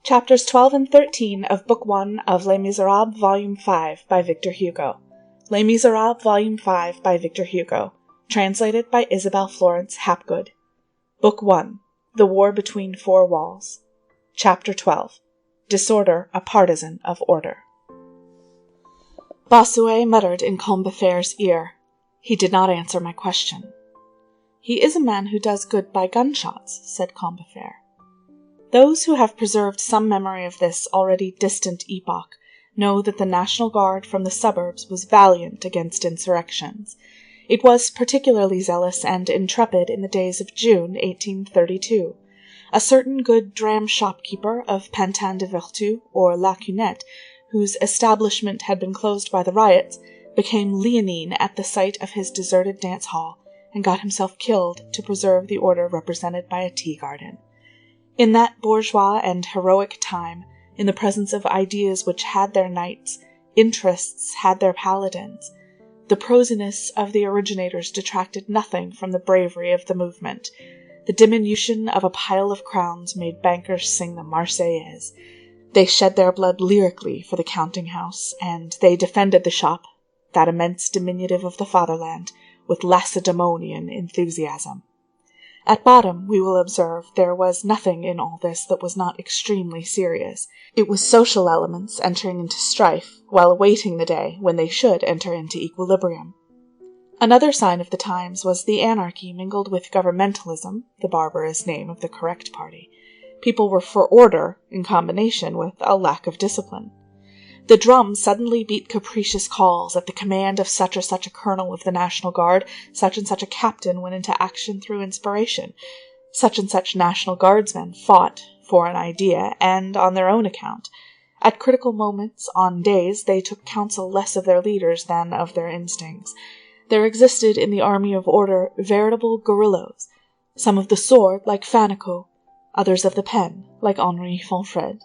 Chapters 12 and 13 of Book 1 of Les Misérables, Volume 5 by Victor Hugo. Les Misérables, Volume 5 by Victor Hugo. Translated by Isabel Florence Hapgood. Book 1. The War Between Four Walls. Chapter 12. Disorder, a Partisan of Order. Bossuet muttered in Combeferre's ear. He did not answer my question. "He is a man who does good by gunshots," said Combeferre. Those who have preserved some memory of this already distant epoch know that the National Guard from the suburbs was valiant against insurrections. It was particularly zealous and intrepid in the days of June, 1832. A certain good dram shopkeeper of Pantin de Vertu, or La Cunette, whose establishment had been closed by the riots, became leonine at the sight of his deserted dance-hall, and got himself killed to preserve the order represented by a tea-garden. In that bourgeois and heroic time, in the presence of ideas which had their knights, interests had their paladins, the prosiness of the originators detracted nothing from the bravery of the movement. The diminution of a pile of crowns made bankers sing the Marseillaise. They shed their blood lyrically for the counting-house, and they defended the shop, that immense diminutive of the fatherland, with Lacedaemonian enthusiasm. At bottom, we will observe, there was nothing in all this that was not extremely serious. It was social elements entering into strife, while awaiting the day when they should enter into equilibrium. Another sign of the times was the anarchy mingled with governmentalism, the barbarous name of the correct party. People were for order, in combination with a lack of discipline. The drum suddenly beat capricious calls. At the command of such or such a colonel of the National Guard, such and such a captain went into action through inspiration. Such and such National Guardsmen fought for an idea, and on their own account. At critical moments, on days, they took counsel less of their leaders than of their instincts. There existed in the army of order veritable guerrillas, some of the sword, like Fannicot, others of the pen, like Henri Fonfrède.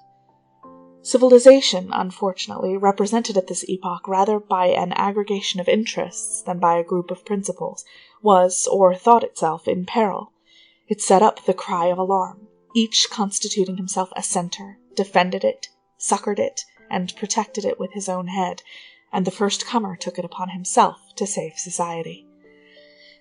Civilization, unfortunately, represented at this epoch rather by an aggregation of interests than by a group of principles, was, or thought itself, in peril. It set up the cry of alarm, each constituting himself a centre, defended it, succoured it, and protected it with his own head, and the first comer took it upon himself to save society.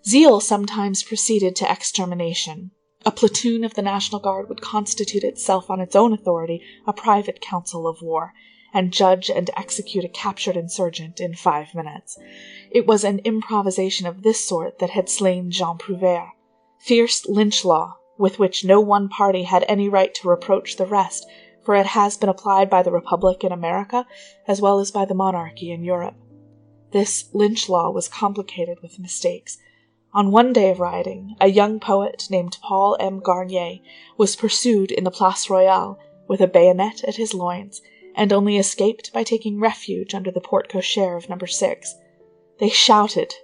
Zeal sometimes proceeded to extermination. A platoon of the National Guard would constitute itself on its own authority a private council of war, and judge and execute a captured insurgent in 5 minutes. It was an improvisation of this sort that had slain Jean Prouvaire. Fierce lynch law, with which no one party had any right to reproach the rest, for it has been applied by the Republic in America as well as by the monarchy in Europe. This lynch law was complicated with mistakes. On one day of rioting, a young poet named Paul M. Garnier was pursued in the Place Royale with a bayonet at his loins, and only escaped by taking refuge under the porte-cochere of number 6. They shouted,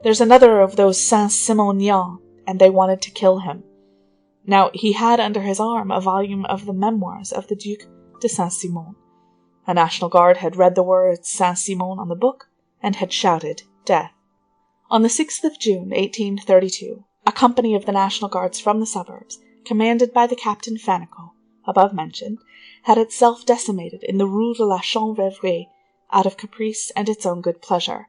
"There's another of those Saint-Simonians," and they wanted to kill him. Now, he had under his arm a volume of the memoirs of the Duc de Saint-Simon. A National Guard had read the words Saint-Simon on the book, and had shouted death. On the 6th of June, 1832, a company of the National Guards from the suburbs, commanded by the Captain Fannicot, above mentioned, had itself decimated in the Rue de la Chanvrerie, out of caprice and its own good pleasure.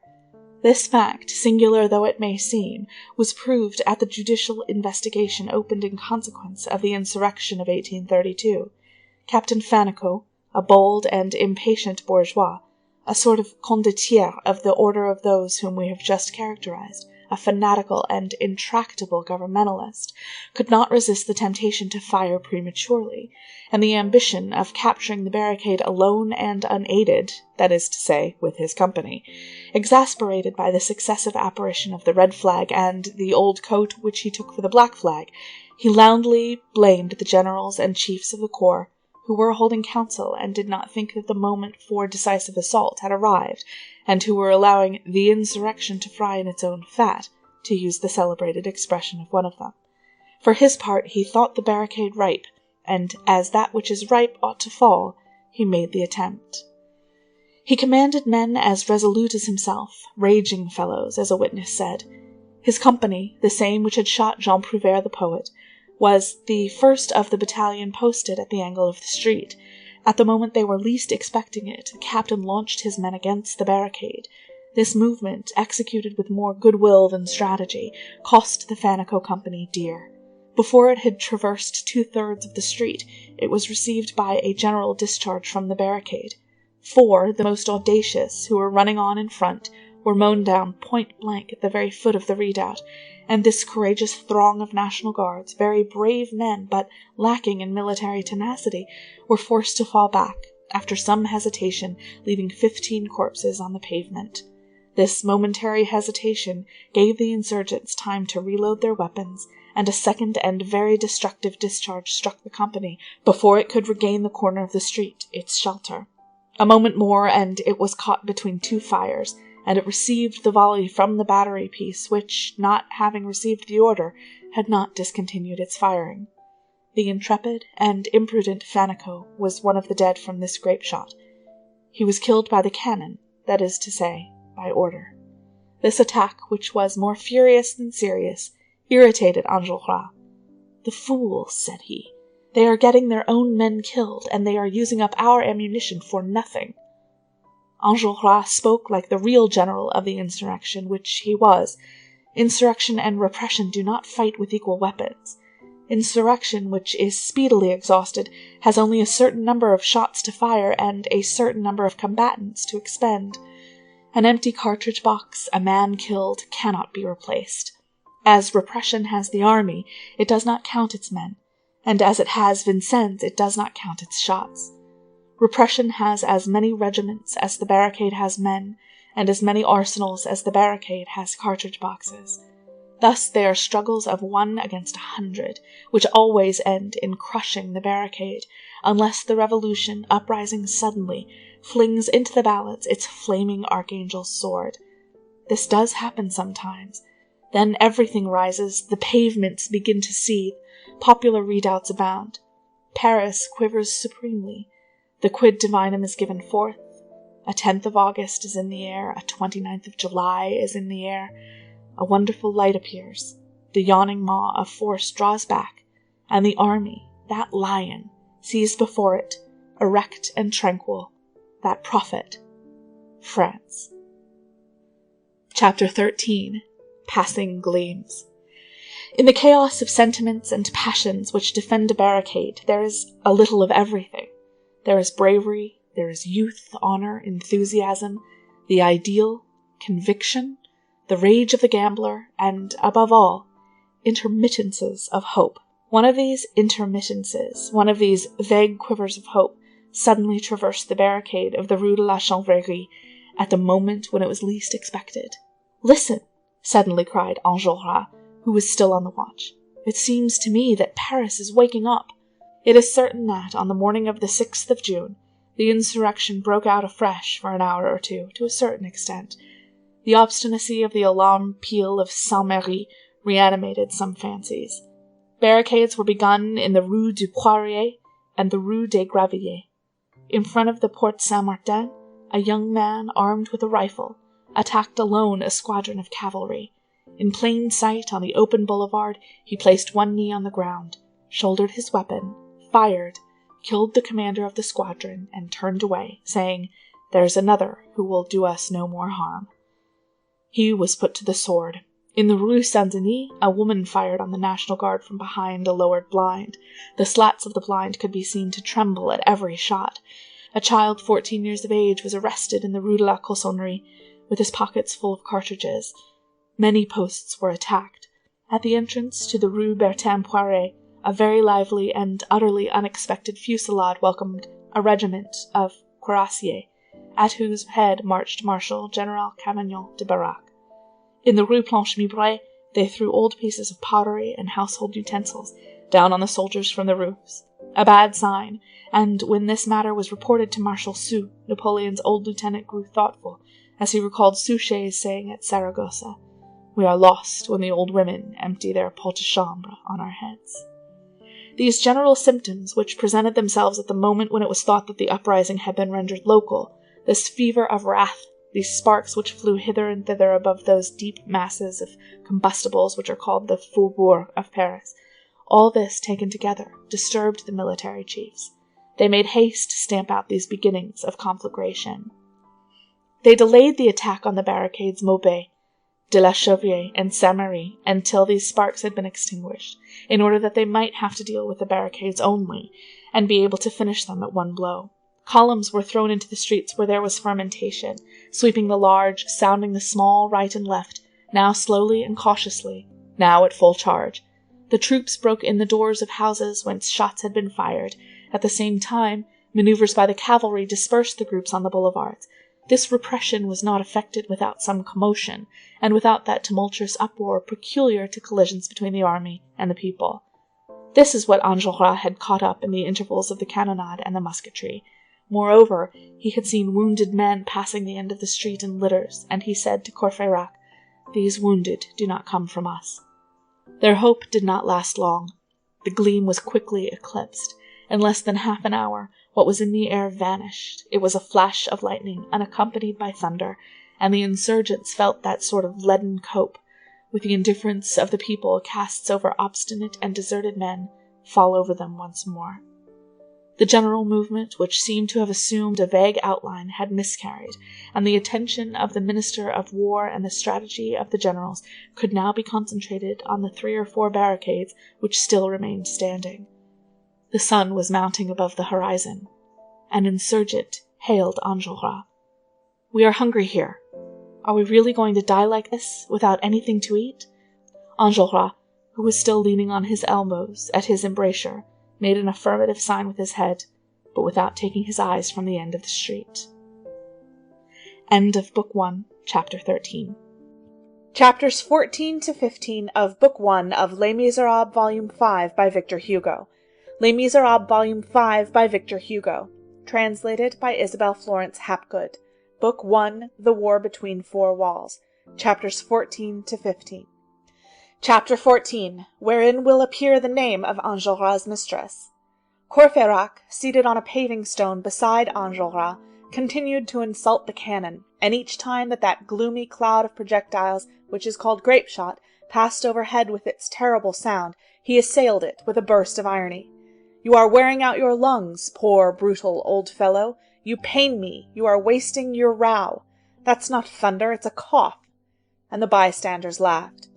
This fact, singular though it may seem, was proved at the judicial investigation opened in consequence of the insurrection of 1832. Captain Fannicot, a bold and impatient bourgeois, a sort of condottiere of the order of those whom we have just characterized, a fanatical and intractable governmentalist, could not resist the temptation to fire prematurely, and the ambition of capturing the barricade alone and unaided, that is to say, with his company. Exasperated by the successive apparition of the red flag and the old coat which he took for the black flag, he loudly blamed the generals and chiefs of the corps, who were holding council and did not think that the moment for decisive assault had arrived, and who were allowing the insurrection to fry in its own fat, to use the celebrated expression of one of them. For his part, he thought the barricade ripe, and as that which is ripe ought to fall, he made the attempt. He commanded men as resolute as himself, raging fellows, as a witness said. His company, the same which had shot Jean Prouvaire the poet, was the first of the battalion posted at the angle of the street. At the moment they were least expecting it, the captain launched his men against the barricade. This movement, executed with more goodwill than strategy, cost the Fannicot Company dear. Before it had traversed 2/3 of the street, it was received by a general discharge from the barricade. 4, the most audacious, who were running on in front, were mown down point-blank at the very foot of the redoubt, and this courageous throng of National Guards, very brave men, but lacking in military tenacity, were forced to fall back, after some hesitation, leaving 15 corpses on the pavement. This momentary hesitation gave the insurgents time to reload their weapons, and a second and very destructive discharge struck the company before it could regain the corner of the street, its shelter. A moment more, and it was caught between 2 fires, and it received the volley from the battery piece, which, not having received the order, had not discontinued its firing. The intrepid and imprudent Fannicot was one of the dead from this grape-shot. He was killed by the cannon, that is to say, by order. This attack, which was more furious than serious, irritated Enjolras. "The fools," said he, "they are getting their own men killed, and they are using up our ammunition for nothing." Enjolras spoke like the real general of the insurrection, which he was. Insurrection and repression do not fight with equal weapons. Insurrection, which is speedily exhausted, has only a certain number of shots to fire and a certain number of combatants to expend. An empty cartridge box, a man killed, cannot be replaced. As repression has the army, it does not count its men, and as it has Vincennes, it does not count its shots. Repression has as many regiments as the barricade has men, and as many arsenals as the barricade has cartridge boxes. Thus they are struggles of 1 against 100, which always end in crushing the barricade, unless the revolution, uprising suddenly, flings into the balance its flaming archangel's sword. This does happen sometimes. Then everything rises, the pavements begin to seethe, popular redoubts abound. Paris quivers supremely. The quid divinum is given forth. A 10th of August is in the air, a 29th of July is in the air. A wonderful light appears. The yawning maw of force draws back, and the army, that lion, sees before it, erect and tranquil, that prophet, France. Chapter 13. Passing Gleams. In the chaos of sentiments and passions which defend a barricade, there is a little of everything. There is bravery, there is youth, honor, enthusiasm, the ideal, conviction, the rage of the gambler, and, above all, intermittences of hope. One of these intermittences, one of these vague quivers of hope, suddenly traversed the barricade of the Rue de la Chanvrerie at the moment when it was least expected. "Listen!" suddenly cried Enjolras, who was still on the watch. "It seems to me that Paris is waking up." It is certain that, on the morning of the 6th of June, the insurrection broke out afresh for an hour or two, to a certain extent. The obstinacy of the alarm peal of Saint-Merry reanimated some fancies. Barricades were begun in the Rue du Poirier and the Rue des Gravilliers. In front of the Porte Saint-Martin, a young man, armed with a rifle, attacked alone a squadron of cavalry. In plain sight, on the open boulevard, he placed one knee on the ground, shouldered his weapon, fired, killed the commander of the squadron, and turned away, saying, "There's another who will do us no more harm." He was put to the sword. In the Rue Saint-Denis, a woman fired on the National Guard from behind a lowered blind. The slats of the blind could be seen to tremble at every shot. A child 14 years of age was arrested in the Rue de la Cossonnerie, with his pockets full of cartridges. Many posts were attacked. At the entrance to the Rue Bertin-Poiret, a very lively and utterly unexpected fusillade welcomed a regiment of cuirassiers, at whose head marched Marshal General Cavaignon de Baraque. In the Rue Planche-Mibray, they threw old pieces of pottery and household utensils down on the soldiers from the roofs. A bad sign, and when this matter was reported to Marshal Soult, Napoleon's old lieutenant grew thoughtful, as he recalled Suchet's saying at Saragossa, "We are lost when the old women empty their pot-de-chambre on our heads." These general symptoms, which presented themselves at the moment when it was thought that the uprising had been rendered local, this fever of wrath, these sparks which flew hither and thither above those deep masses of combustibles which are called the faubourgs of Paris, All this, taken together, disturbed the military chiefs. They made haste to stamp out these beginnings of conflagration. They delayed the attack on the barricades Maubert, de la Chauvière, and Saint-Merry until these sparks had been extinguished, in order that they might have to deal with the barricades only, and be able to finish them at one blow. Columns were thrown into the streets where there was fermentation, sweeping the large, sounding the small right and left, now slowly and cautiously, now at full charge. The troops broke in the doors of houses whence shots had been fired. At the same time, maneuvers by the cavalry dispersed the groups on the boulevards. This repression was not effected without some commotion, and without that tumultuous uproar peculiar to collisions between the army and the people. This is what Enjolras had caught up in the intervals of the cannonade and the musketry. Moreover, he had seen wounded men passing the end of the street in litters, and he said to Courfeyrac, "These wounded do not come from us." Their hope did not last long. The gleam was quickly eclipsed. In less than half an hour, what was in the air vanished. It was a flash of lightning, unaccompanied by thunder, and the insurgents felt that sort of leaden cope, with the indifference of the people casts over obstinate and deserted men, fall over them once more. The general movement, which seemed to have assumed a vague outline, had miscarried, and the attention of the Minister of War and the strategy of the generals could now be concentrated on the 3 or 4 barricades which still remained standing. The sun was mounting above the horizon. An insurgent hailed Enjolras. "We are hungry here. Are we really going to die like this, without anything to eat?" Enjolras, who was still leaning on his elbows at his embrasure, made an affirmative sign with his head, but without taking his eyes from the end of the street. End of Book 1, Chapter 13. Chapters 14 to 15 of Book 1 of Les Misérables, Volume 5 by Victor Hugo. Les Misérables, Volume 5 by Victor Hugo. Translated by Isabel Florence Hapgood. Book 1, The War Between Four Walls. Chapters 14 to 15. Chapter 14, wherein will appear the name of Enjolras' mistress. Courfeyrac, seated on a paving stone beside Enjolras, continued to insult the cannon, and each time that gloomy cloud of projectiles, which is called grape-shot, passed overhead with its terrible sound, he assailed it with a burst of irony. "You are wearing out your lungs, poor brutal old fellow. You pain me. You are wasting your row. That's not thunder, it's a cough." And the bystanders laughed.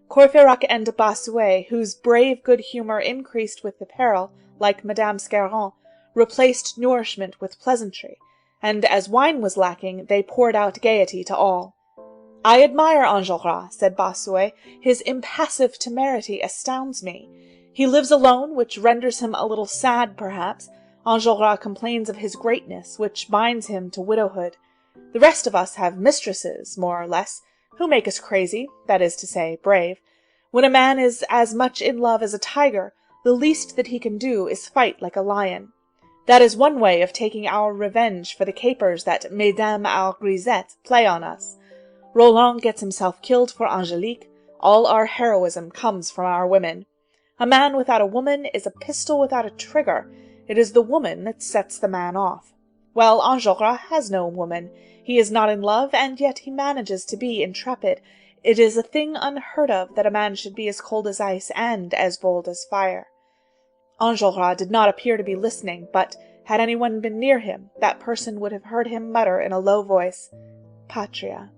Courfeyrac and Bossuet, whose brave good humour increased with the peril, like Madame Scarron, replaced nourishment with pleasantry, and as wine was lacking, they poured out gaiety to all. "I admire Enjolras," said Bossuet. "His impassive temerity astounds me. He lives alone, which renders him a little sad, perhaps. Enjolras complains of his greatness, which binds him to widowhood. The rest of us have mistresses, more or less, who make us crazy, that is to say, brave. When a man is as much in love as a tiger, the least that he can do is fight like a lion. That is one way of taking our revenge for the capers that Mesdames our grisettes play on us. Roland gets himself killed for Angelique. All our heroism comes from our women. A man without a woman is a pistol without a trigger. It is the woman that sets the man off. Well, Enjolras has no woman. He is not in love, and yet he manages to be intrepid. It is a thing unheard of that a man should be as cold as ice and as bold as fire. Enjolras did not appear to be listening, but had anyone been near him, that person would have heard him mutter in a low voice, "Patria."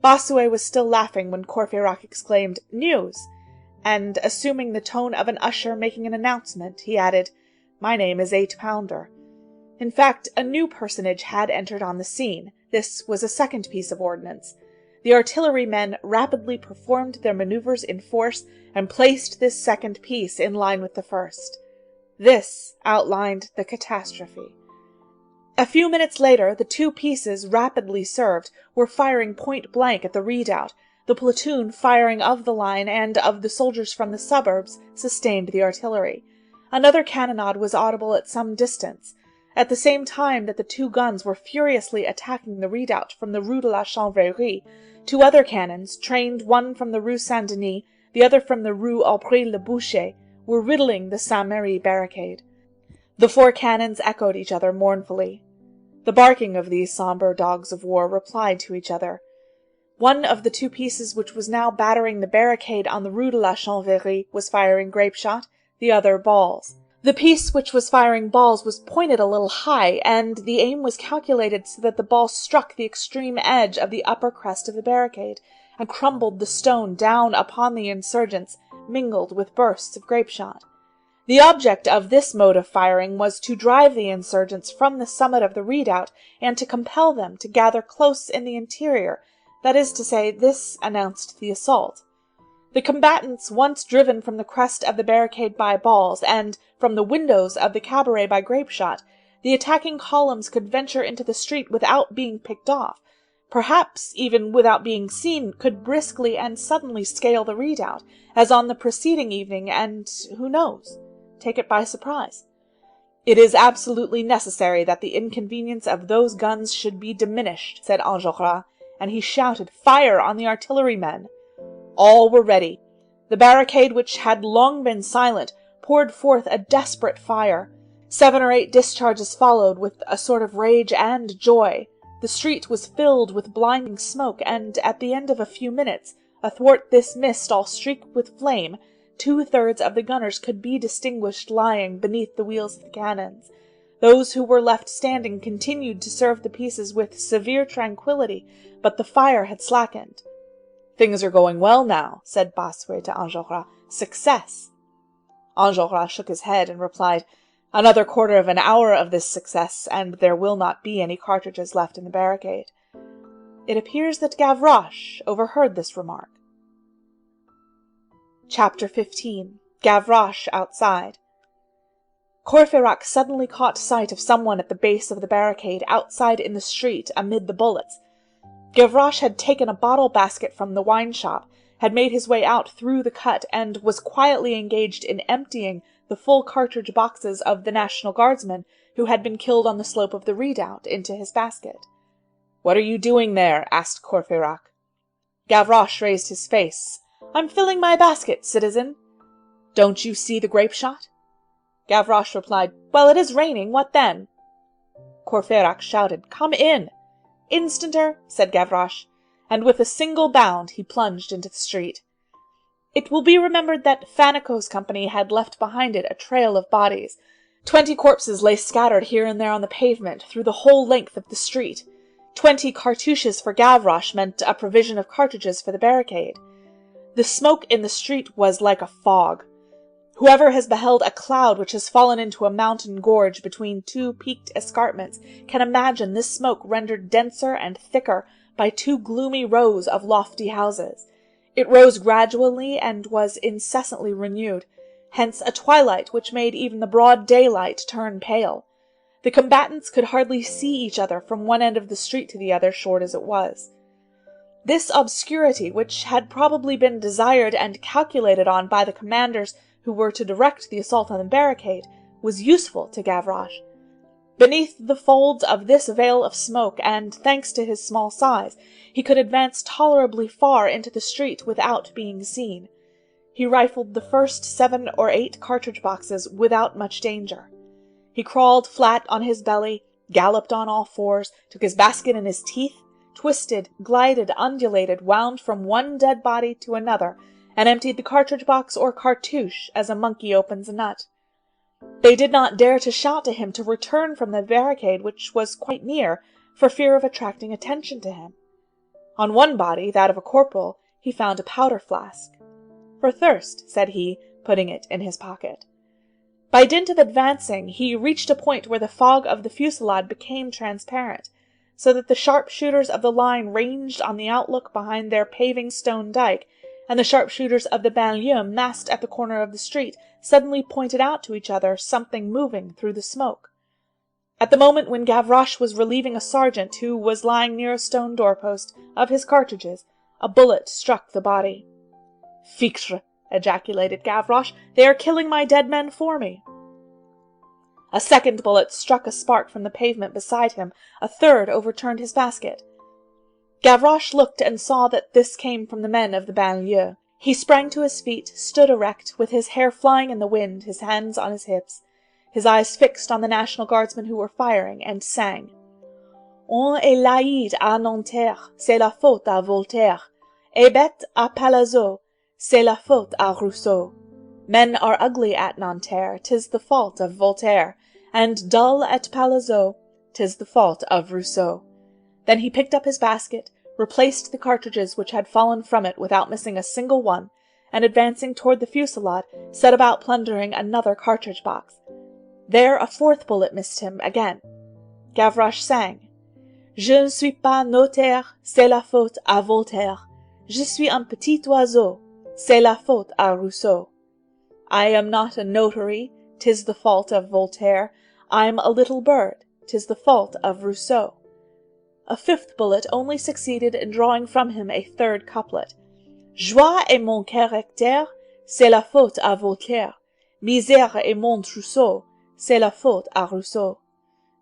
Bossuet was still laughing when Courfeyrac exclaimed, "News!" and, assuming the tone of an usher making an announcement, he added, "My name is 8-pounder." In fact, a new personage had entered on the scene. This was a second piece of ordnance. The artillerymen rapidly performed their manoeuvres in force, and placed this second piece in line with the first. This outlined the catastrophe. A few minutes later, the 2 pieces, rapidly served, were firing point-blank at the redoubt. The platoon firing of the line and of the soldiers from the suburbs sustained the artillery. Another cannonade was audible at some distance. At the same time that the 2 guns were furiously attacking the redoubt from the Rue de la Chanvrerie, 2 other cannons, trained one from the Rue Saint-Denis, the other from the Rue Aubry-le-Boucher, were riddling the Saint-Merry barricade. The 4 cannons echoed each other mournfully. The barking of these sombre dogs of war replied to each other. One of the two pieces which was now battering the barricade on the Rue de la Chanvrerie was firing grape-shot, the other balls. The piece which was firing balls was pointed a little high, and the aim was calculated so that the ball struck the extreme edge of the upper crest of the barricade, and crumbled the stone down upon the insurgents, mingled with bursts of grape-shot. The object of this mode of firing was to drive the insurgents from the summit of the redoubt, and to compel them to gather close in the interior. That is to say, this announced the assault. The combatants, once driven from the crest of the barricade by balls, and from the windows of the cabaret by grape-shot, the attacking columns could venture into the street without being picked off, perhaps even without being seen, could briskly and suddenly scale the redoubt, as on the preceding evening, and, who knows, take it by surprise. "It is absolutely necessary that the inconvenience of those guns should be diminished," said Enjolras, and he shouted, "Fire on the artillerymen!" All were ready. The barricade, which had long been silent, poured forth a desperate fire. 7 or 8 discharges followed with a sort of rage and joy. The street was filled with blinding smoke, and at the end of a few minutes, athwart this mist all streaked with flame, 2/3 of the gunners could be distinguished lying beneath the wheels of the cannons. Those who were left standing continued to serve the pieces with severe tranquillity, but the fire had slackened. "Things are going well now," said Bossuet to Enjolras. "Success!" Enjolras shook his head and replied, "Another quarter of an hour of this success, and there will not be any cartridges left in the barricade." It appears that Gavroche overheard this remark. Chapter 15. Gavroche outside. Courfeyrac suddenly caught sight of someone at the base of the barricade, outside in the street, amid the bullets. Gavroche had taken a bottle basket from the wine shop, had made his way out through the cut, and was quietly engaged in emptying the full cartridge boxes of the National Guardsmen, who had been killed on the slope of the redoubt, into his basket. "What are you doing there?" asked Courfeyrac. Gavroche raised his face. "I'm filling my basket, citizen." "Don't you see the grape-shot?" Gavroche replied, "Well, it is raining, what then?" Courfeyrac shouted, "Come in!" "Instanter," said Gavroche, and with a single bound he plunged into the street. It will be remembered that Fannicot's company had left behind it a trail of bodies. 20 corpses lay scattered here and there on the pavement through the whole length of the street. 20 cartouches for Gavroche meant a provision of cartridges for the barricade. The smoke in the street was like a fog. Whoever has beheld a cloud which has fallen into a mountain gorge between 2 peaked escarpments can imagine this smoke rendered denser and thicker by 2 gloomy rows of lofty houses. It rose gradually and was incessantly renewed, hence a twilight which made even the broad daylight turn pale. The combatants could hardly see each other from one end of the street to the other, short as it was. This obscurity, which had probably been desired and calculated on by the commanders who were to direct the assault on the barricade, was useful to Gavroche. Beneath the folds of this veil of smoke, and thanks to his small size, he could advance tolerably far into the street without being seen. He rifled the first 7 or 8 cartridge boxes without much danger. He crawled flat on his belly, galloped on all fours, took his basket in his teeth, twisted, glided, undulated, wound from one dead body to another, and emptied the cartridge box or cartouche as a monkey opens a nut. They did not dare to shout to him to return from the barricade, which was quite near, for fear of attracting attention to him. On one body, that of a corporal, he found a powder flask. "For thirst," said he, putting it in his pocket. By dint of advancing, he reached a point where the fog of the fusillade became transparent, so that the sharpshooters of the line ranged on the outlook behind their paving stone dike, and the sharpshooters of the banlieue massed at the corner of the street suddenly pointed out to each other something moving through the smoke. At the moment when Gavroche was relieving a sergeant who was lying near a stone doorpost of his cartridges, a bullet struck the body. "Fichtre!" ejaculated Gavroche, "they are killing my dead men for me." A second bullet struck a spark from the pavement beside him, a third overturned his basket. Gavroche looked and saw that this came from the men of the banlieue. He sprang to his feet, stood erect, with his hair flying in the wind, his hands on his hips, his eyes fixed on the National Guardsmen who were firing, and sang. On est laïd à Nanterre, c'est la faute à Voltaire. Et bête à Palazzo, c'est la faute à Rousseau. Men are ugly at Nanterre, 'tis the fault of Voltaire, and dull at Palazzo, 'tis the fault of Rousseau. Then he picked up his basket, replaced the cartridges which had fallen from it without missing a single one, and advancing toward the fusillade, set about plundering another cartridge-box. There a fourth bullet missed him again. Gavroche sang, Je ne suis pas notaire, c'est la faute à Voltaire. Je suis un petit oiseau, c'est la faute à Rousseau. I am not a notary, 'tis the fault of Voltaire. I'm a little bird, 'tis the fault of Rousseau. A fifth bullet only succeeded in drawing from him a third couplet. Joie est mon caractère, c'est la faute à Voltaire. Misère est mon trousseau, c'est la faute à Rousseau.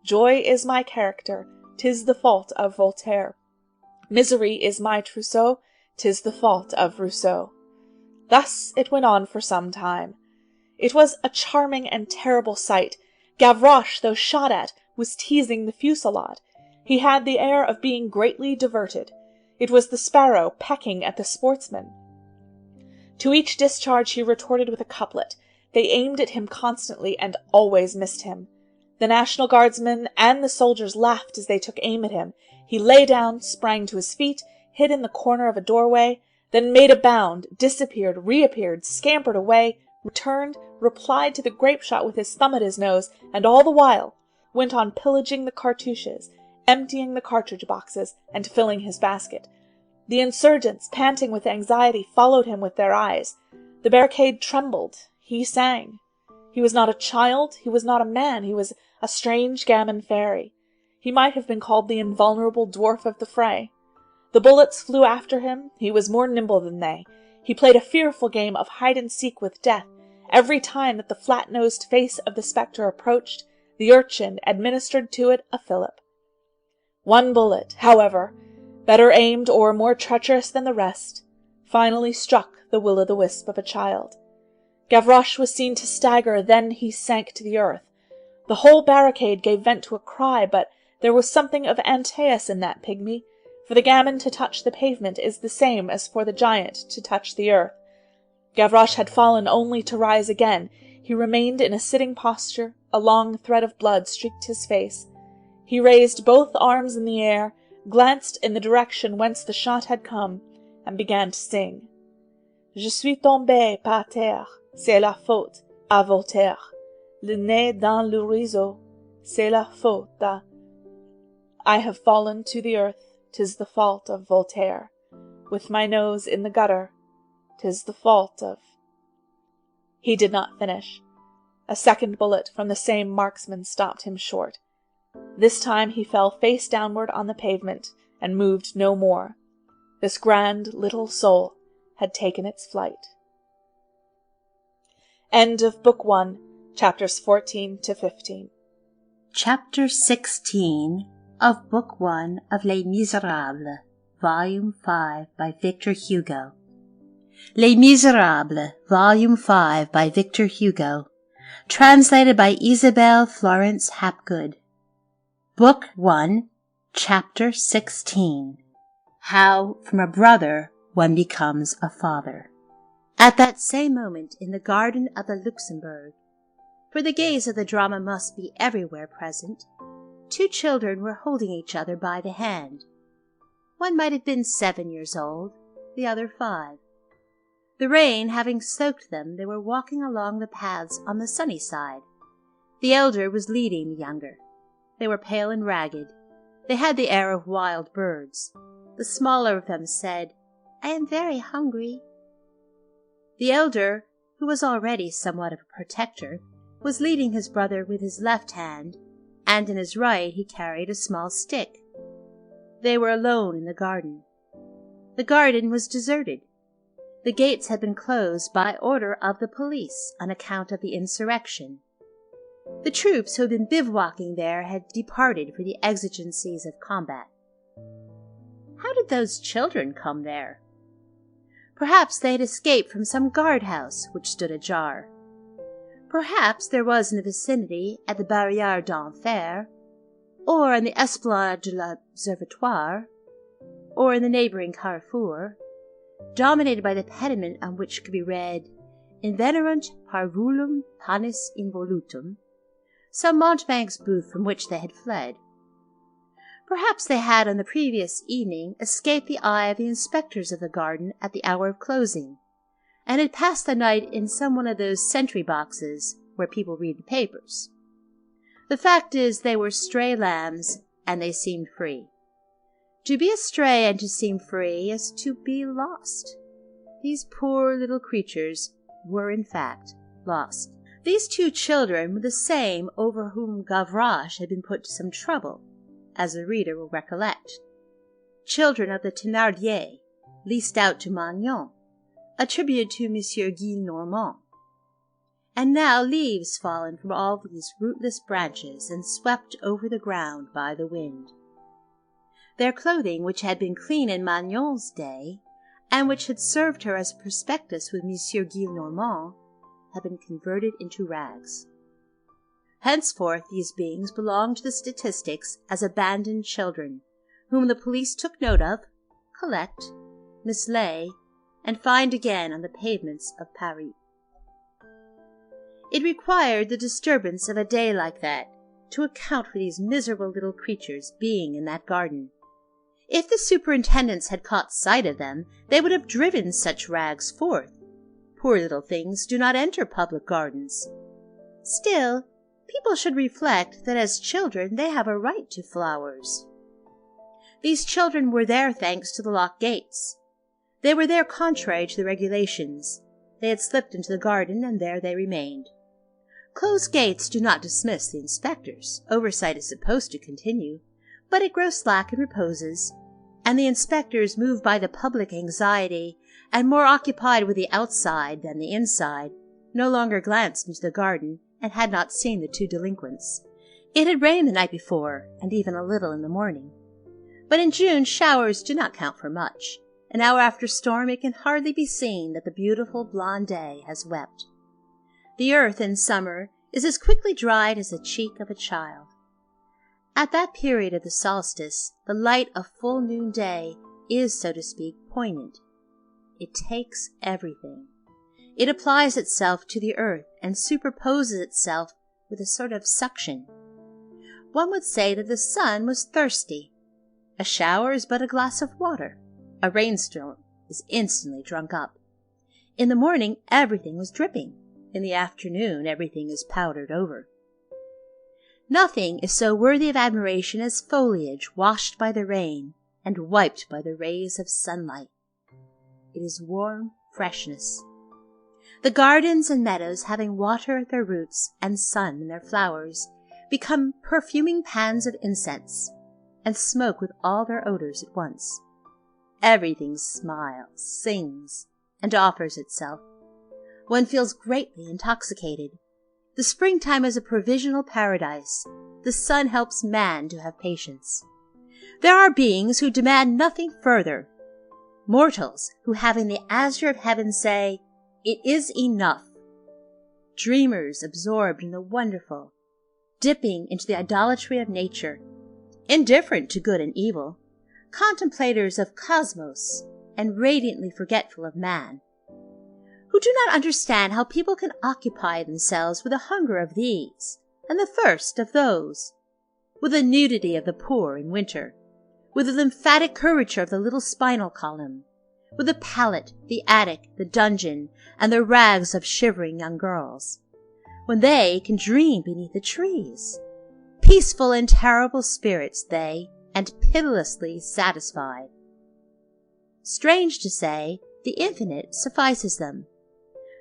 Joy is my character, 'tis the fault of Voltaire. Misery is my trousseau, 'tis the fault of Rousseau. Thus it went on for some time. It was a charming and terrible sight. Gavroche, though shot at, was teasing the fusillade. He had the air of being greatly diverted. It was the sparrow pecking at the sportsman. To each discharge he retorted with a couplet. They aimed at him constantly and always missed him. The National Guardsmen and the soldiers laughed as they took aim at him. He lay down, sprang to his feet, hid in the corner of a doorway, then made a bound, disappeared, reappeared, scampered away, returned, replied to the grape-shot with his thumb at his nose, and all the while went on pillaging the cartouches, emptying the cartridge-boxes, and filling his basket. The insurgents, panting with anxiety, followed him with their eyes. The barricade trembled. He sang. He was not a child, he was not a man, he was a strange gammon fairy. He might have been called the invulnerable dwarf of the fray. The bullets flew after him, he was more nimble than they. He played a fearful game of hide-and-seek with death. Every time that the flat-nosed face of the spectre approached, the urchin administered to it a fillip. One bullet, however, better aimed or more treacherous than the rest, finally struck the will-o'-the-wisp of a child. Gavroche was seen to stagger, then he sank to the earth. The whole barricade gave vent to a cry, but there was something of Antaeus in that pygmy. For the gamin to touch the pavement is the same as for the giant to touch the earth. Gavroche had fallen only to rise again. He remained in a sitting posture. A long thread of blood streaked his face. He raised both arms in the air, glanced in the direction whence the shot had come, and began to sing. Je suis tombé par terre, c'est la faute à Voltaire. Le nez dans le ruisseau, c'est la faute à... I have fallen to the earth, 'tis the fault of Voltaire. With my nose in the gutter, 'tis the fault of... He did not finish. A second bullet from the same marksman stopped him short. This time he fell face downward on the pavement, and moved no more. This grand little soul had taken its flight. End of Book 1, Chapters 14 to 15. Chapter 16 of Book 1 of Les Misérables, Volume 5 by Victor Hugo. Les Misérables, Volume 5 by Victor Hugo. Translated by Isabel Florence Hapgood. Book 1, Chapter 16. How from a brother one becomes a father. At that same moment in the garden of the Luxembourg, for the gaze of the drama must be everywhere present, two children were holding each other by the hand. One might have been 7 years old, the other 5. The rain having soaked them, they were walking along the paths on the sunny side. The elder was leading the younger. They were pale and ragged. They had the air of wild birds. The smaller of them said, "I am very hungry." The elder, who was already somewhat of a protector, was leading his brother with his left hand, and in his right he carried a small stick. They were alone in the garden. The garden was deserted. The gates had been closed by order of the police on account of the insurrection. The troops who had been bivouacking there had departed for the exigencies of combat. How did those children come there? Perhaps they had escaped from some guard-house which stood ajar. Perhaps there was in the vicinity, at the Barrière d'Enfer, or on the Esplanade de l'Observatoire, or in the neighboring Carrefour, dominated by the pediment on which could be read, Invenerunt parvulum panis involutum, some mountebank's booth from which they had fled. Perhaps they had on the previous evening escaped the eye of the inspectors of the garden at the hour of closing, and had passed the night in some one of those sentry boxes where people read the papers. The fact is, they were stray lambs, and they seemed free. To be astray and to seem free is to be lost. These poor little creatures were, in fact, lost. These two children were the same over whom Gavroche had been put to some trouble, as the reader will recollect. Children of the Thénardier, leased out to Magnon, attributed to Monsieur Gillenormand. And now leaves fallen from all these rootless branches and swept over the ground by the wind. Their clothing, which had been clean in Magnon's day, and which had served her as a prospectus with Monsieur Gillenormand, had been converted into rags. Henceforth these beings belonged to the statistics as abandoned children, whom the police took note of, collect, mislay, and find again on the pavements of Paris. It required the disturbance of a day like that to account for these miserable little creatures being in that garden. If the superintendents had caught sight of them, they would have driven such rags forth. Poor little things do not enter public gardens. Still, people should reflect that as children they have a right to flowers. These children were there thanks to the locked gates. They were there contrary to the regulations. They had slipped into the garden, and there they remained. Closed gates do not dismiss the inspectors. Oversight is supposed to continue, but it grows slack and reposes, and the inspectors, moved by the public anxiety, and more occupied with the outside than the inside, no longer glanced into the garden, and had not seen the two delinquents. It had rained the night before, and even a little in the morning. But in June showers do not count for much. An hour after storm it can hardly be seen that the beautiful blonde day has wept. The earth in summer is as quickly dried as the cheek of a child. At that period of the solstice, the light of full noonday is, so to speak, poignant. It takes everything. It applies itself to the earth and superposes itself with a sort of suction. One would say that the sun was thirsty. A shower is but a glass of water. A rainstorm is instantly drunk up. In the morning everything was dripping. In the afternoon everything is powdered over. Nothing is so worthy of admiration as foliage washed by the rain and wiped by the rays of sunlight. It is warm freshness. The gardens and meadows, having water at their roots and sun in their flowers, become perfuming pans of incense, and smoke with all their odors at once. Everything smiles, sings, and offers itself. One feels greatly intoxicated. The springtime is a provisional paradise. The sun helps man to have patience. There are beings who demand nothing further. Mortals who, having the azure of heaven, say, "It is enough." Dreamers absorbed in the wonderful, dipping into the idolatry of nature, indifferent to good and evil, contemplators of cosmos, and radiantly forgetful of man, who do not understand how people can occupy themselves with the hunger of these and the thirst of those, with the nudity of the poor in winter, with the lymphatic curvature of the little spinal column, with the pallet, the attic, the dungeon, and the rags of shivering young girls, when they can dream beneath the trees. Peaceful and terrible spirits they, and pitilessly satisfied. Strange to say, the infinite suffices them.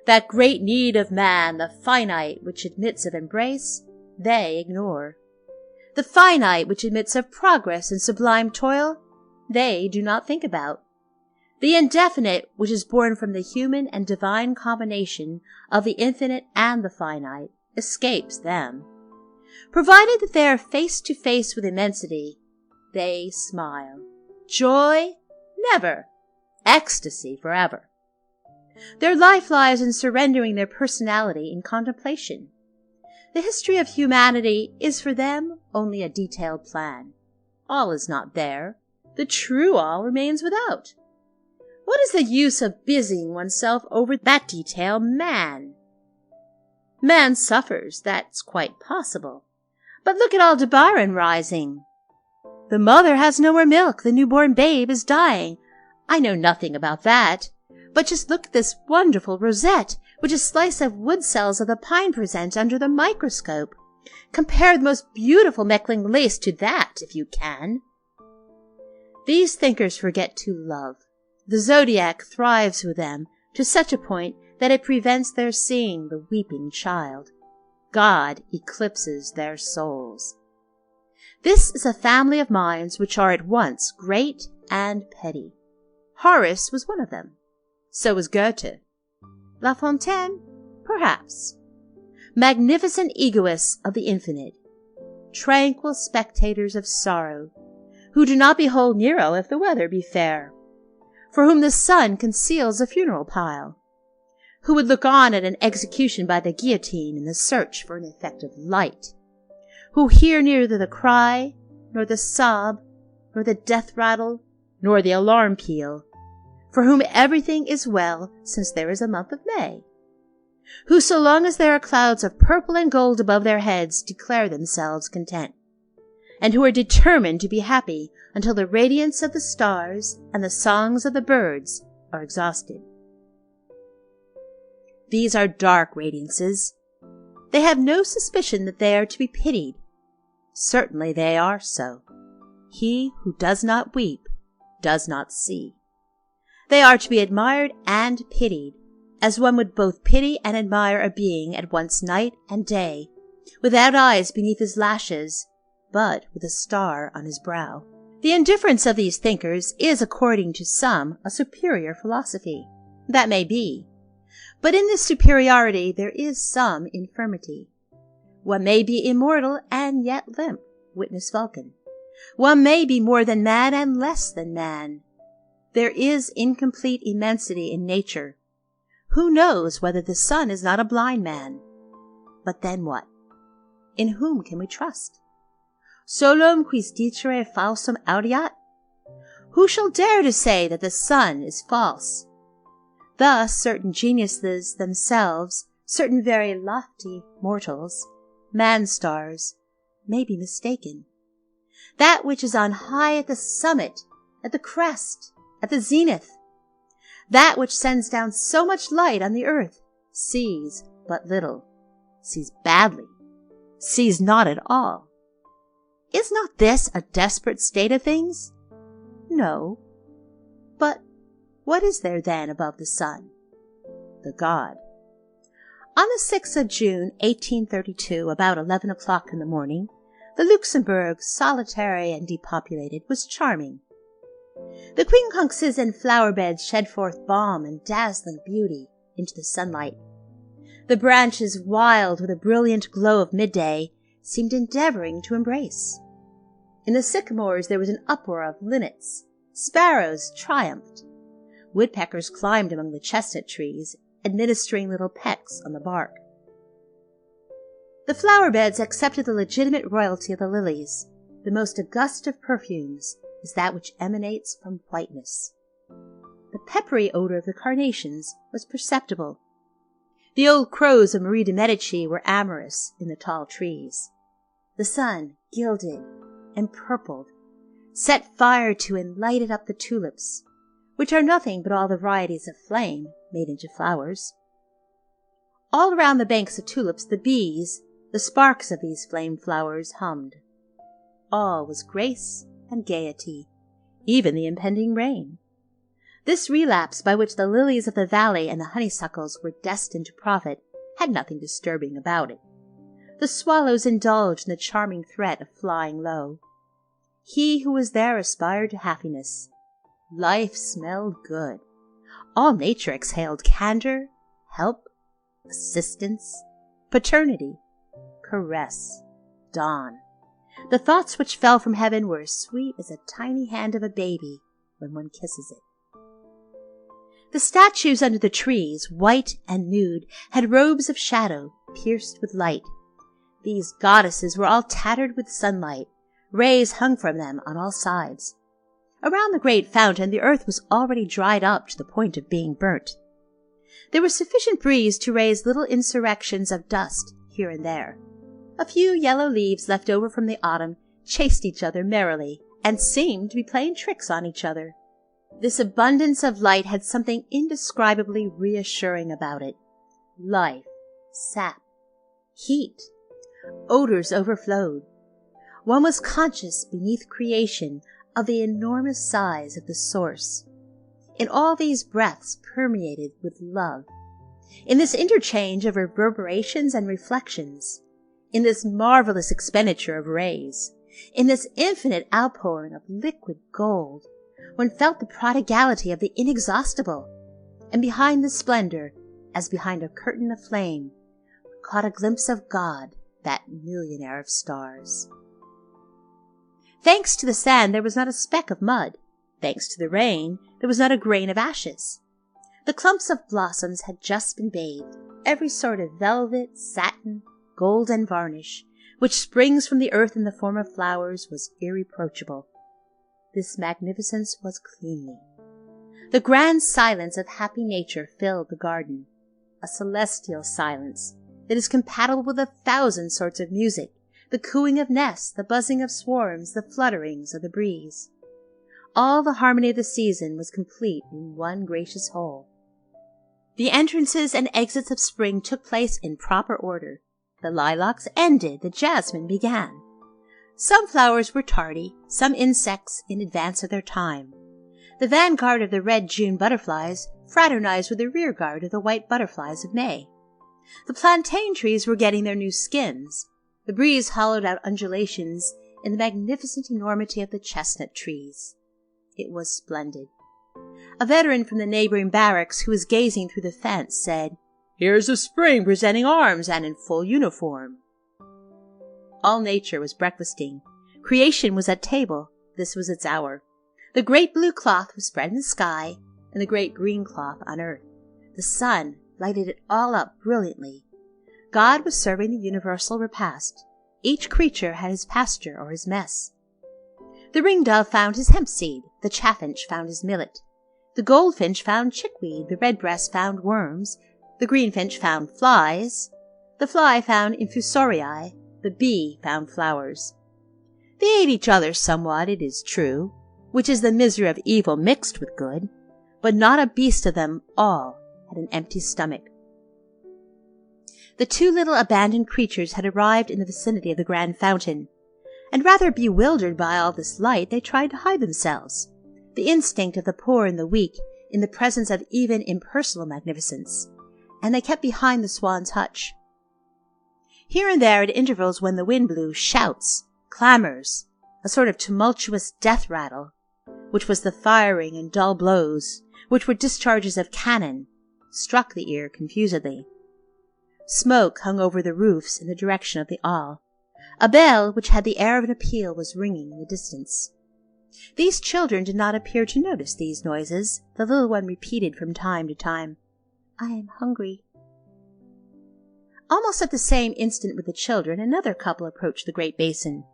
That great need of man, the finite, which admits of embrace, they ignore. The finite, which admits of progress and sublime toil, they do not think about. The indefinite, which is born from the human and divine combination of the infinite and the finite, escapes them. Provided that they are face to face with immensity, they smile. Joy? Never. Ecstasy forever. Their life lies in surrendering their personality in contemplation. The history of humanity is for them only a detailed plan. All is not there. The true all remains without. What is the use of busying oneself over that detail, man? Man suffers, that's quite possible. But look at Aldebaran rising. The mother has no more milk, the newborn babe is dying. I know nothing about that. But just look at this wonderful rosette, which a slice of wood cells of the pine present under the microscope. Compare the most beautiful Mechlin lace to that, if you can. These thinkers forget to love. The zodiac thrives with them to such a point that it prevents their seeing the weeping child. God eclipses their souls. This is a family of minds which are at once great and petty. Horace was one of them. So was Goethe. La Fontaine, perhaps. Magnificent egoists of the infinite, tranquil spectators of sorrow, who do not behold Nero if the weather be fair, for whom the sun conceals a funeral pile, who would look on at an execution by the guillotine in the search for an effect of light, who hear neither the cry, nor the sob, nor the death rattle, nor the alarm peal, for whom everything is well since there is a month of May, who so long as there are clouds of purple and gold above their heads declare themselves content, and who are determined to be happy until the radiance of the stars and the songs of the birds are exhausted. These are dark radiances. They have no suspicion that they are to be pitied. Certainly they are so. He who does not weep does not see. They are to be admired and pitied, as one would both pity and admire a being at once night and day, without eyes beneath his lashes, but with a star on his brow. The indifference of these thinkers is, according to some, a superior philosophy. That may be. But in this superiority there is some infirmity. One may be immortal and yet limp, witness Vulcan. One may be more than man and less than man. There is incomplete immensity in nature. Who knows whether the sun is not a blind man? But then what? In whom can we trust? Solum quis dicere falsum audiat? Who shall dare to say that the sun is false? Thus certain geniuses themselves, certain very lofty mortals, man-stars, may be mistaken. That which is on high at the summit, at the crest, at the zenith, that which sends down so much light on the earth, sees but little, sees badly, sees not at all. Is not this a desperate state of things? No. But what is there then above the sun? The god. On the 6th of June, 1832, about 11 o'clock in the morning, the Luxembourg, solitary and depopulated, was charming. The quincunxes and flower beds shed forth balm and dazzling beauty into the sunlight. The branches, wild with the brilliant glow of midday, seemed endeavoring to embrace. In the sycamores there was an uproar of linnets. Sparrows triumphed. Woodpeckers climbed among the chestnut trees, administering little pecks on the bark. The flower beds accepted the legitimate royalty of the lilies. The most august of perfumes is that which emanates from whiteness. The peppery odor of the carnations was perceptible. The old crows of Marie de Medici were amorous in the tall trees. The sun, gilded and purpled, set fire to and lighted up the tulips, which are nothing but all the varieties of flame made into flowers. All around the banks of tulips the bees, the sparks of these flame flowers, hummed. All was grace and gaiety, even the impending rain. This relapse by which the lilies of the valley and the honeysuckles were destined to profit had nothing disturbing about it. The swallows indulged in the charming threat of flying low. He who was there aspired to happiness. Life smelled good. All nature exhaled candor, help, assistance, paternity, caress, dawn. The thoughts which fell from heaven were as sweet as a tiny hand of a baby when one kisses it. The statues under the trees, white and nude, had robes of shadow, pierced with light. These goddesses were all tattered with sunlight. Rays hung from them on all sides. Around the great fountain the earth was already dried up to the point of being burnt. There was sufficient breeze to raise little insurrections of dust here and there. A few yellow leaves left over from the autumn chased each other merrily, and seemed to be playing tricks on each other. This abundance of light had something indescribably reassuring about it. Life, sap, heat, odors overflowed. One was conscious beneath creation of the enormous size of the source. In all these breaths permeated with love. In this interchange of reverberations and reflections, in this marvelous expenditure of rays, in this infinite outpouring of liquid gold, one felt the prodigality of the inexhaustible, and behind the splendor, as behind a curtain of flame, caught a glimpse of God, that millionaire of stars. Thanks to the sand, there was not a speck of mud. Thanks to the rain, there was not a grain of ashes. The clumps of blossoms had just been bathed, every sort of velvet, satin, gold, and varnish, which springs from the earth in the form of flowers, was irreproachable. This magnificence was cleanly. The grand silence of happy nature filled the garden, a celestial silence that is compatible with 1,000 sorts of music, the cooing of nests, the buzzing of swarms, the flutterings of the breeze. All the harmony of the season was complete in one gracious whole. The entrances and exits of spring took place in proper order. The lilacs ended, the jasmine began. Some flowers were tardy, some insects in advance of their time. The vanguard of the red June butterflies fraternized with the rearguard of the white butterflies of May. The plantain trees were getting their new skins. The breeze hollowed out undulations in the magnificent enormity of the chestnut trees. It was splendid. A veteran from the neighboring barracks who was gazing through the fence said, "Here's a spring presenting arms and in full uniform." All nature was breakfasting. Creation was at table. This was its hour. The great blue cloth was spread in the sky, and the great green cloth on earth. The sun lighted it all up brilliantly. God was serving the universal repast. Each creature had his pasture or his mess. The ring-dove found his hemp seed, the chaffinch found his millet, the goldfinch found chickweed, the redbreast found worms, the greenfinch found flies, the fly found infusorii, the bee found flowers. They ate each other somewhat, it is true, which is the misery of evil mixed with good, but not a beast of them all had an empty stomach. The two little abandoned creatures had arrived in the vicinity of the grand fountain, and rather bewildered by all this light, they tried to hide themselves, the instinct of the poor and the weak, in the presence of even impersonal magnificence, and they kept behind the swan's hutch. Here and there, at intervals when the wind blew, shouts, clamors, a sort of tumultuous death rattle, which was the firing and dull blows, which were discharges of cannon, struck the ear confusedly. Smoke hung over the roofs in the direction of the Hall. A bell, which had the air of an appeal, was ringing in the distance. These children did not appear to notice these noises. The little one repeated from time to time, "I am hungry." Almost at the same instant with the children, another couple approached the great basin.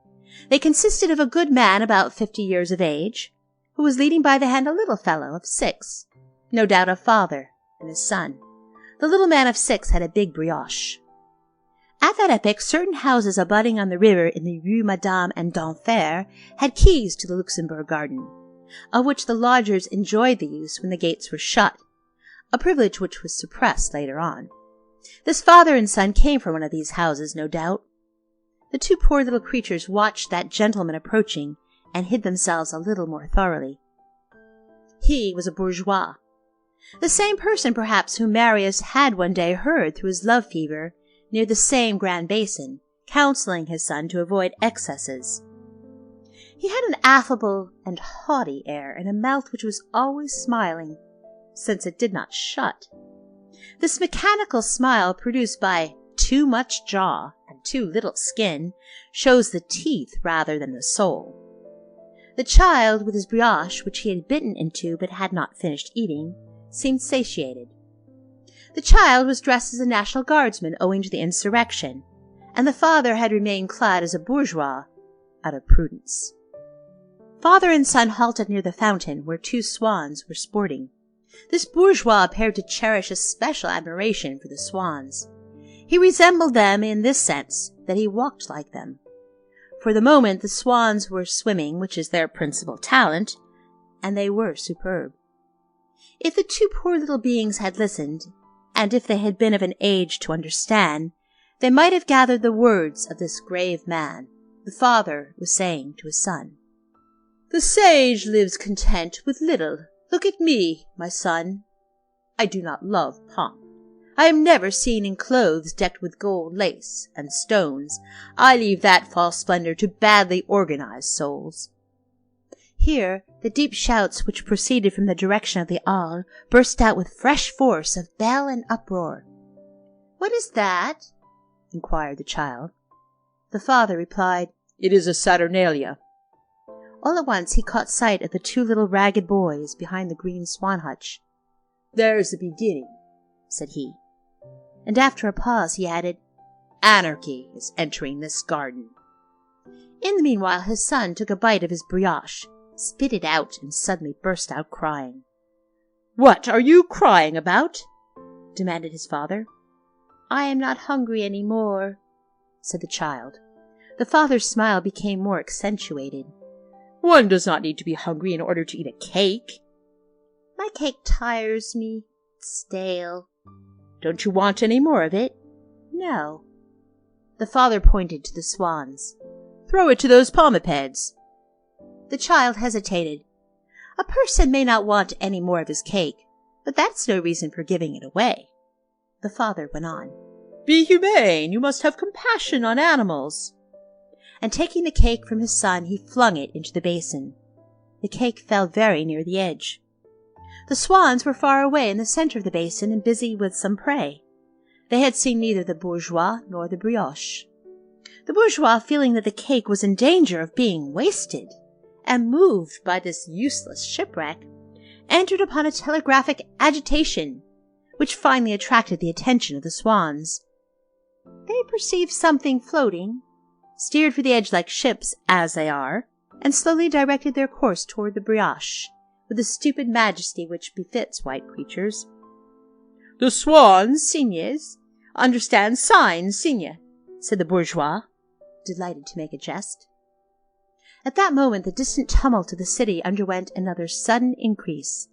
They consisted of a good man about 50 years of age, who was leading by the hand a little fellow of 6, no doubt a father and his son. The little man of 6 had a big brioche. At that epoch, certain houses abutting on the river in the Rue Madame and d'Enfer had keys to the Luxembourg garden, of which the lodgers enjoyed the use when the gates were shut, a privilege which was suppressed later on. This father and son came from one of these houses, no doubt. The two poor little creatures watched that gentleman approaching and hid themselves a little more thoroughly. He was a bourgeois, the same person perhaps whom Marius had one day heard through his love fever near the same grand basin, counseling his son to avoid excesses. He had an affable and haughty air, and a mouth which was always smiling, since it did not shut. This mechanical smile, produced by too much jaw and too little skin, shows the teeth rather than the soul. The child, with his brioche, which he had bitten into but had not finished eating, seemed satiated. The child was dressed as a National Guardsman owing to the insurrection, and the father had remained clad as a bourgeois out of prudence. Father and son halted near the fountain where two swans were sporting. This bourgeois appeared to cherish a special admiration for the swans. He resembled them in this sense, that he walked like them. For the moment the swans were swimming, which is their principal talent, and they were superb. If the two poor little beings had listened, and if they had been of an age to understand, they might have gathered the words of this grave man. The father was saying to his son, "The sage lives content with little. Look at me, my son. I do not love pomp. I am never seen in clothes decked with gold lace and stones. I leave that false splendor to badly organized souls." Here the deep shouts which proceeded from the direction of the Halles burst out with fresh force of bell and uproar. "What is that?" inquired the child. The father replied, "It is a saturnalia." All at once he caught sight of the two little ragged boys behind the green swan hutch. "There's the beginning," said he. And after a pause he added, "Anarchy is entering this garden." In the meanwhile his son took a bite of his brioche, spit it out, and suddenly burst out crying. "What are you crying about?" demanded his father. "I am not hungry any more," said the child. The father's smile became more accentuated. "One does not need to be hungry in order to eat a cake." "My cake tires me. It's stale." "Don't you want any more of it?" "No." The father pointed to the swans. "Throw it to those palmipeds." The child hesitated. A person may not want any more of his cake, but that's no reason for giving it away. The father went on. "Be humane. You must have compassion on animals." And taking the cake from his son, he flung it into the basin. The cake fell very near the edge. The swans were far away in the center of the basin and busy with some prey. They had seen neither the bourgeois nor the brioche. The bourgeois, feeling that the cake was in danger of being wasted, and moved by this useless shipwreck, entered upon a telegraphic agitation, which finally attracted the attention of the swans. They perceived something floating, steered for the edge like ships, as they are, and slowly directed their course toward the brioche, with the stupid majesty which befits white creatures. "The swans, signes, understand signs, signe," said the bourgeois, delighted to make a jest. At that moment the distant tumult of the city underwent another sudden increase.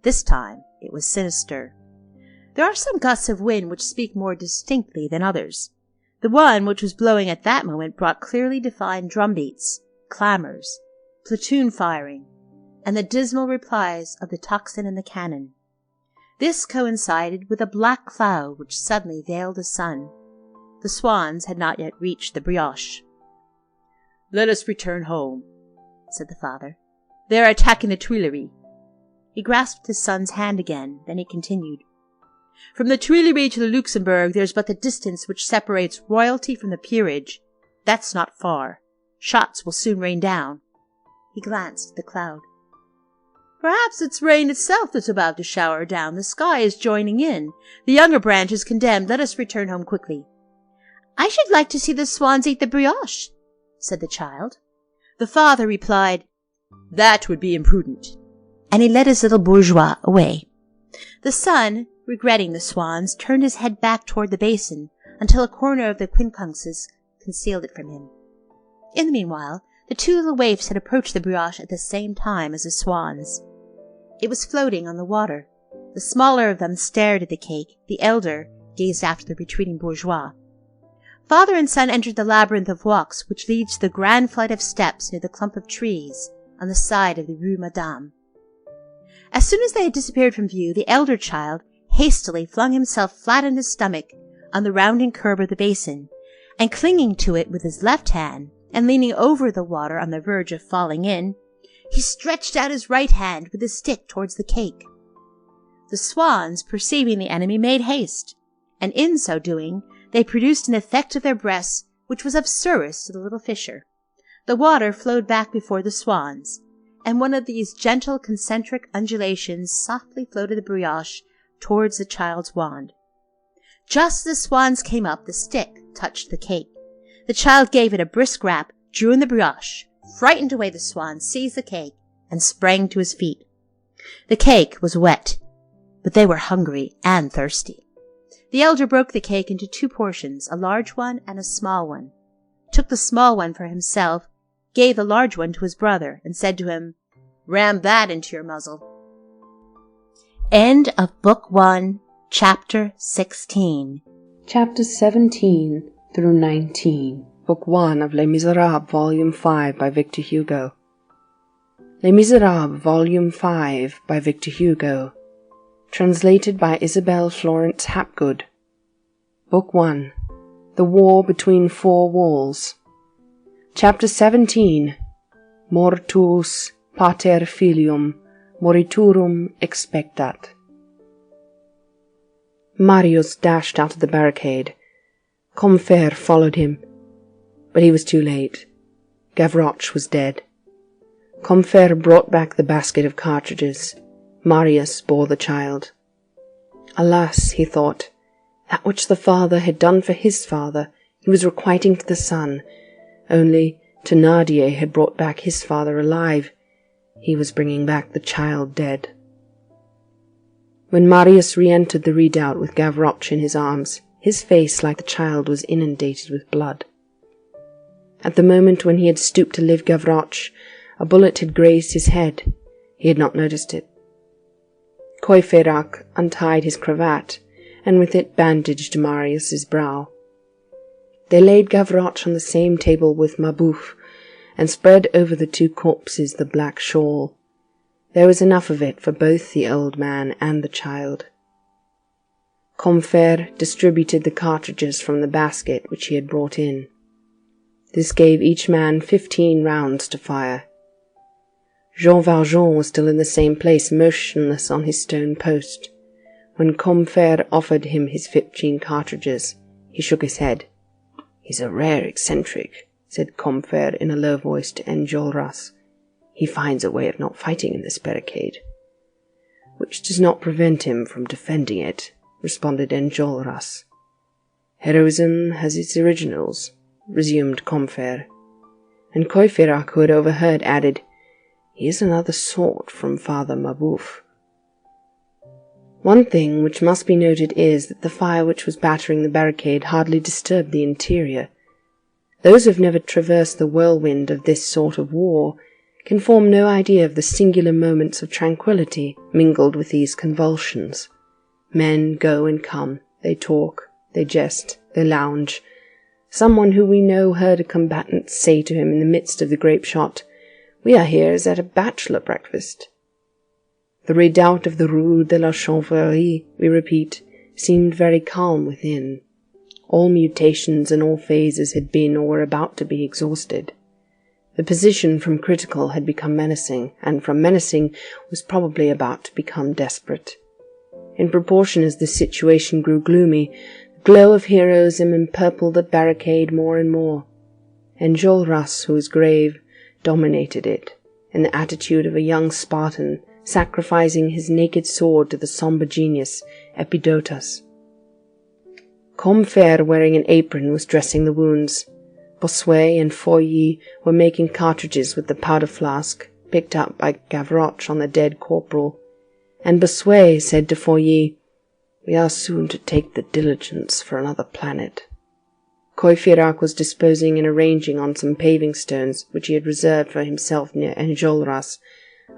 This time it was sinister. There are some gusts of wind which speak more distinctly than others. The one which was blowing at that moment brought clearly defined drumbeats, clamours, platoon firing, and the dismal replies of the tocsin and the cannon. This coincided with a black cloud which suddenly veiled the sun. The swans had not yet reached the brioche. "Let us return home," said the father. "They are attacking the Tuileries." He grasped his son's hand again, then he continued. "From the Tuileries to the Luxembourg there's but the distance which separates royalty from the peerage. That's not far. Shots will soon rain down." He glanced at the cloud. "Perhaps it's rain itself that's about to shower down. The sky is joining in. The younger branch is condemned. Let us return home quickly." "I should like to see the swans eat the brioche," said the child. The father replied, "That would be imprudent," and he led his little bourgeois away. The son, regretting the swans, turned his head back toward the basin until a corner of the quincunxes concealed it from him. In the meanwhile, the two little waifs had approached the brioche at the same time as the swans. It was floating on the water. The smaller of them stared at the cake. The elder gazed after the retreating bourgeois. Father and son entered the labyrinth of walks which leads to the grand flight of steps near the clump of trees on the side of the Rue Madame. As soon as they had disappeared from view, the elder child hastily flung himself flat on his stomach on the rounding curb of the basin, and clinging to it with his left hand, and leaning over the water on the verge of falling in, he stretched out his right hand with his stick towards the cake. The swans, perceiving the enemy, made haste, and in so doing they produced an effect of their breasts which was of service to the little fisher. The water flowed back before the swans, and one of these gentle concentric undulations softly floated the brioche towards the child's wand. Just as the swans came up, the stick touched the cake. The child gave it a brisk rap, drew in the brioche, frightened away the swan, seized the cake, and sprang to his feet. The cake was wet, but they were hungry and thirsty. The elder broke the cake into 2 portions, a large one and a small one, took the small one for himself, gave the large one to his brother, and said to him, "Ram that into your muzzle." End of Book 1, Chapter 16. Chapter 17 through 19. Book 1 of Les Misérables, Volume 5 by Victor Hugo. Les Misérables, Volume 5 by Victor Hugo. Translated by Isabel Florence Hapgood. Book 1. The War Between 4 Walls. Chapter 17. Mortuus pater filium moriturum expectat. Marius dashed out of the barricade. Combeferre followed him, but he was too late. Gavroche was dead. Combeferre brought back the basket of cartridges. Marius bore the child. Alas, he thought, that which the father had done for his father, he was requiting to the son. Only Thénardier had brought back his father alive. He was bringing back the child dead. When Marius re-entered the redoubt with Gavroche in his arms, his face, like the child, was inundated with blood. At the moment when he had stooped to lift Gavroche, a bullet had grazed his head. He had not noticed it. Courfeyrac untied his cravat, and with it bandaged Marius's brow. They laid Gavroche on the same table with Mabeuf, and spread over the 2 corpses the black shawl. There was enough of it for both the old man and the child. Combeferre distributed the cartridges from the basket which he had brought in. This gave each man 15 rounds to fire. Jean Valjean was still in the same place, motionless on his stone post. When Combeferre offered him his 15 cartridges, he shook his head. "He's a rare eccentric," said Combeferre in a low voice to Enjolras. "He finds a way of not fighting in this barricade." "Which does not prevent him from defending it," responded Enjolras. "Heroism has its originals," resumed Combeferre. And Courfeyrac, who had overheard, added, "He is another sort from Father Mabeuf." One thing which must be noted is that the fire which was battering the barricade hardly disturbed the interior. Those who have never traversed the whirlwind of this sort of war can form no idea of the singular moments of tranquillity mingled with these convulsions. Men go and come, they talk, they jest, they lounge. Someone who we know heard a combatant say to him in the midst of the grape shot, "We are here as at a bachelor breakfast." The redoubt of the Rue de la Chanvrerie, we repeat, seemed very calm within. All mutations and all phases had been or were about to be exhausted. The position from critical had become menacing, and from menacing was probably about to become desperate. In proportion as the situation grew gloomy, the glow of heroism empurpled the barricade more and more. Enjolras, who was grave, dominated it, in the attitude of a young Spartan, sacrificing his naked sword to the sombre genius, Epidotus. Combeferre, wearing an apron, was dressing the wounds. Bossuet and Feuilly were making cartridges with the powder flask, picked up by Gavroche on the dead corporal, and Bossuet said to Feuilly, "We are soon to take the diligence for another planet." Courfeyrac was disposing and arranging on some paving stones, which he had reserved for himself near Enjolras,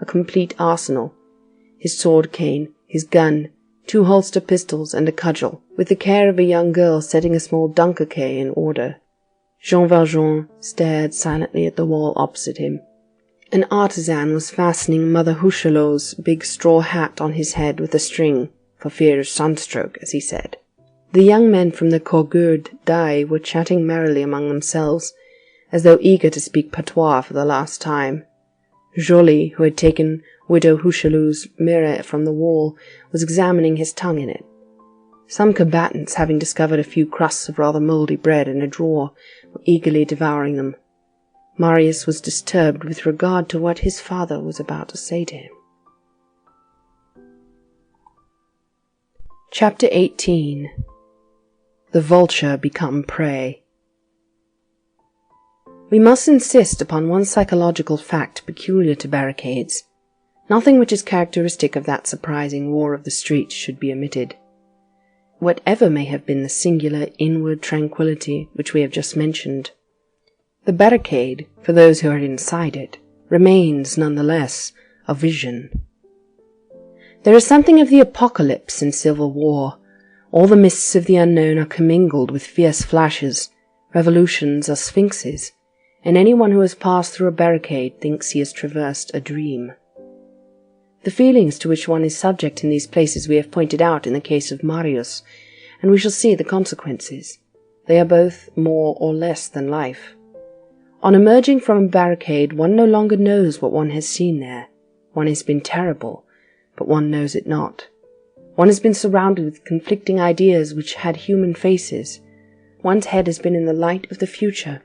a complete arsenal, his sword cane, his gun, 2 holster pistols, and a cudgel, with the care of a young girl setting a small dunkerque in order. Jean Valjean stared silently at the wall opposite him. An artisan was fastening Mother Huchelot's big straw hat on his head with a string, for fear of sunstroke, as he said. The young men from the Cougourde d'Ail were chatting merrily among themselves, as though eager to speak patois for the last time. Joly, who had taken Widow Huchelot's mirror from the wall, was examining his tongue in it. Some combatants, having discovered a few crusts of rather mouldy bread in a drawer, were eagerly devouring them. Marius was disturbed with regard to what his father was about to say to him. Chapter 18. The Vulture Become Prey. We must insist upon one psychological fact peculiar to barricades. Nothing which is characteristic of that surprising war of the street should be omitted. Whatever may have been the singular inward tranquillity which we have just mentioned, the barricade, for those who are inside it, remains none the less a vision. There is something of the apocalypse in civil war. All the mists of the unknown are commingled with fierce flashes. Revolutions are sphinxes, and anyone who has passed through a barricade thinks he has traversed a dream. The feelings to which one is subject in these places we have pointed out in the case of Marius, and we shall see the consequences. They are both more or less than life. On emerging from a barricade, one no longer knows what one has seen there. One has been terrible, but one knows it not. One has been surrounded with conflicting ideas which had human faces. One's head has been in the light of the future.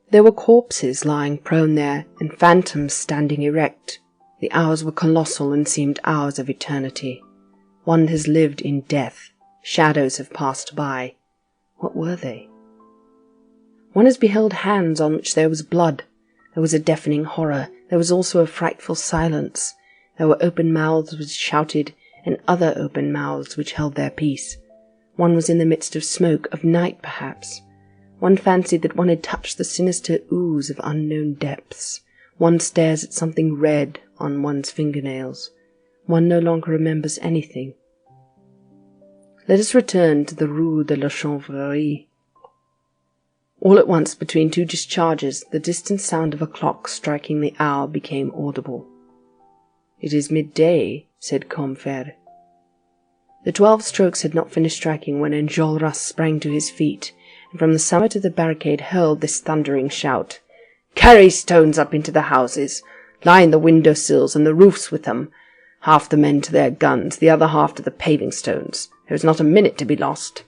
There were corpses lying prone there, and phantoms standing erect. The hours were colossal and seemed hours of eternity. One has lived in death. Shadows have passed by. What were they? One has beheld hands on which there was blood. There was a deafening horror. There was also a frightful silence. There were open mouths which shouted, and other open mouths which held their peace. One was in the midst of smoke, of night perhaps. One fancied that one had touched the sinister ooze of unknown depths. One stares at something red on one's fingernails. One no longer remembers anything. Let us return to the Rue de la Chanvrerie. All at once, between two discharges, the distant sound of a clock striking the hour became audible. "It is midday," said Combeferre. The 12 strokes had not finished striking when Enjolras sprang to his feet, and from the summit of the barricade hurled this thundering shout: "Carry stones up into the houses! Line the window-sills and the roofs with them! Half the men to their guns, the other half to the paving stones! There is not a minute to be lost!"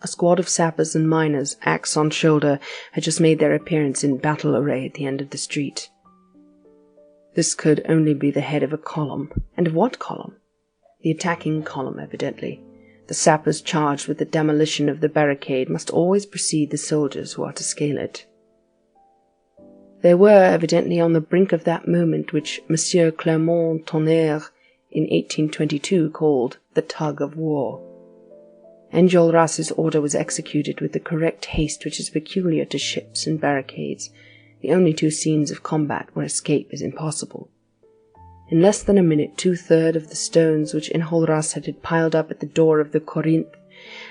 A squad of sappers and miners, axe on shoulder, had just made their appearance in battle array at the end of the street. This could only be the head of a column. And of what column? The attacking column, evidently. The sappers charged with the demolition of the barricade must always precede the soldiers who are to scale it. They were evidently on the brink of that moment which Monsieur Clermont-Tonnerre in 1822 called the tug of war. Enjolras's order was executed with the correct haste which is peculiar to ships and barricades, the only two scenes of combat where escape is impossible. In less than a minute, 2/3 of the stones which Enjolras had piled up at the door of the Corinthe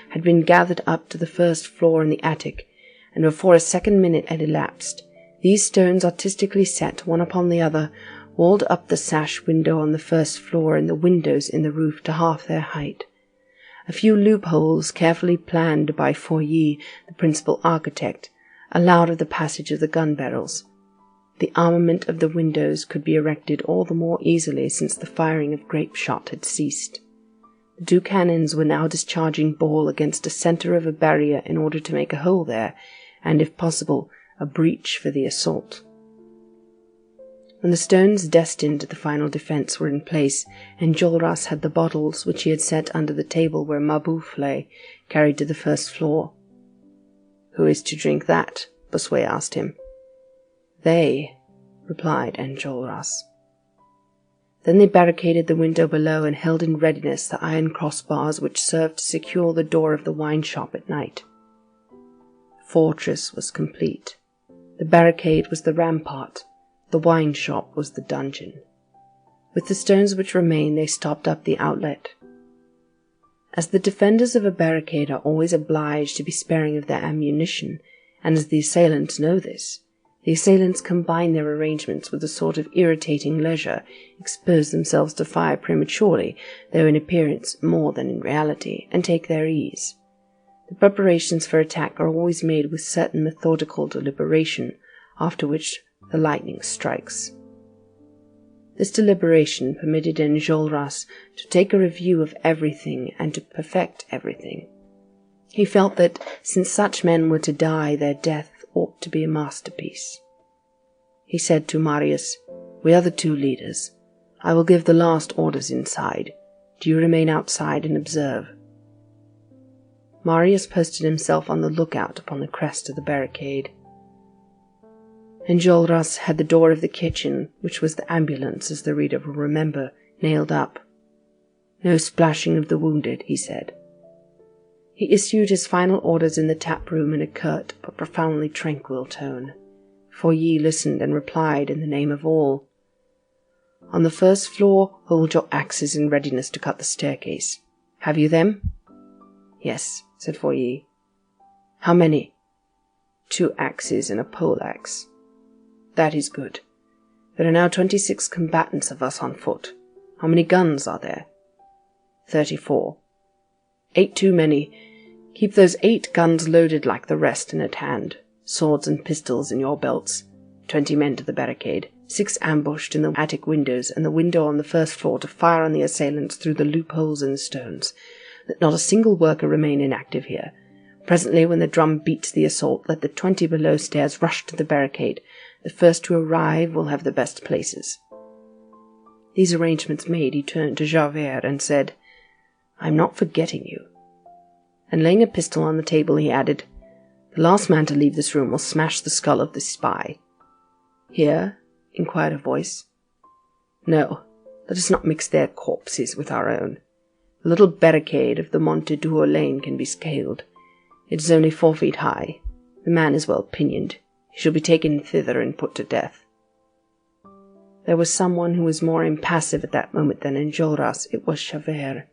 had been gathered up to the first floor in the attic, and before a second minute had elapsed, these stones, artistically set one upon the other, walled up the sash window on the first floor and the windows in the roof to half their height. A few loopholes, carefully planned by Feuilly, the principal architect, allowed of the passage of the gun barrels. The armament of the windows could be erected all the more easily since the firing of grape shot had ceased. The 2 cannons were now discharging ball against the centre of a barrier in order to make a hole there, and, if possible, a breach for the assault. When the stones destined to the final defence were in place, Enjolras had the bottles which he had set under the table where Mabeuf lay, carried to the first floor. "Who is to drink that?" Bossuet asked him. "They," replied Enjolras. Then they barricaded the window below and held in readiness the iron crossbars which served to secure the door of the wine-shop at night. The fortress was complete. The barricade was the rampart. The wine-shop was the dungeon. With the stones which remained, they stopped up the outlet. As the defenders of a barricade are always obliged to be sparing of their ammunition, and as the assailants know this, the assailants combine their arrangements with a sort of irritating leisure, expose themselves to fire prematurely, though in appearance more than in reality, and take their ease. The preparations for attack are always made with certain methodical deliberation, after which the lightning strikes. This deliberation permitted Enjolras to take a review of everything and to perfect everything. He felt that, since such men were to die, their death ought to be a masterpiece. He said to Marius, "We are the 2 leaders. I will give the last orders inside. Do you remain outside and observe." Marius posted himself on the lookout upon the crest of the barricade. Enjolras had the door of the kitchen, which was the ambulance, as the reader will remember, nailed up. "No splashing of the wounded," he said. He issued his final orders in the tap-room in a curt but profoundly tranquil tone. Feuilly listened and replied in the name of all. "On the first floor, hold your axes in readiness to cut the staircase. Have you them?" "Yes," said Feuilly. "How many?" "2 axes and a pole-axe." "That is good. There are now 26 combatants of us on foot. How many guns are there?" 34. 8 too many. Keep those 8 guns loaded like the rest and at hand. Swords and pistols in your belts. 20 men to the barricade. 6 ambushed in the attic windows and the window on the first floor to fire on the assailants through the loopholes in the stones. Let not a single worker remain inactive here. Presently, when the drum beats the assault, let the 20 below stairs rush to the barricade. The first to arrive will have the best places. These arrangements made, he turned to Javert and said, "I am not forgetting you." And laying a pistol on the table, he added, "The last man to leave this room will smash the skull of this spy." "Here?" inquired a voice. "No, let us not mix their corpses with our own. The little barricade of the Montedor lane can be scaled. It is only 4 feet high. The man is well pinioned. He shall be taken thither and put to death." There was someone who was more impassive at that moment than Enjolras. It was Javert.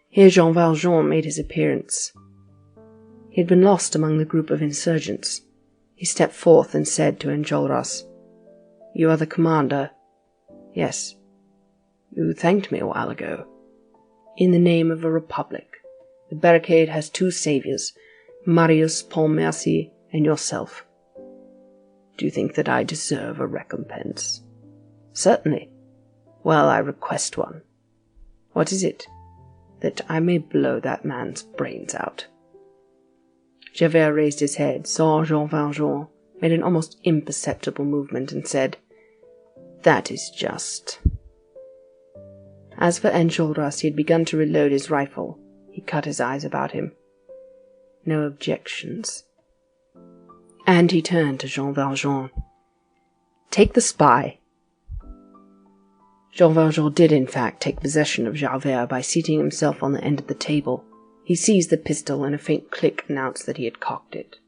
Here Jean Valjean made his appearance. He had been lost among the group of insurgents. He stepped forth and said to Enjolras, "You are the commander?" "Yes." "You thanked me a while ago." "In the name of a republic. The barricade has 2 saviors, Marius Pontmercy and yourself." "Do you think that I deserve a recompense?" "Certainly." "Well, I request one." "What is it?" "That I may blow that man's brains out." Javert raised his head, saw Jean Valjean, made an almost imperceptible movement, and said, "That is just." As for Enjolras, he had begun to reload his rifle. He cut his eyes about him. No objections. And he turned to Jean Valjean. "Take the spy." Jean Valjean did, in fact, take possession of Javert by seating himself on the end of the table. He seized the pistol, and a faint click announced that he had cocked it.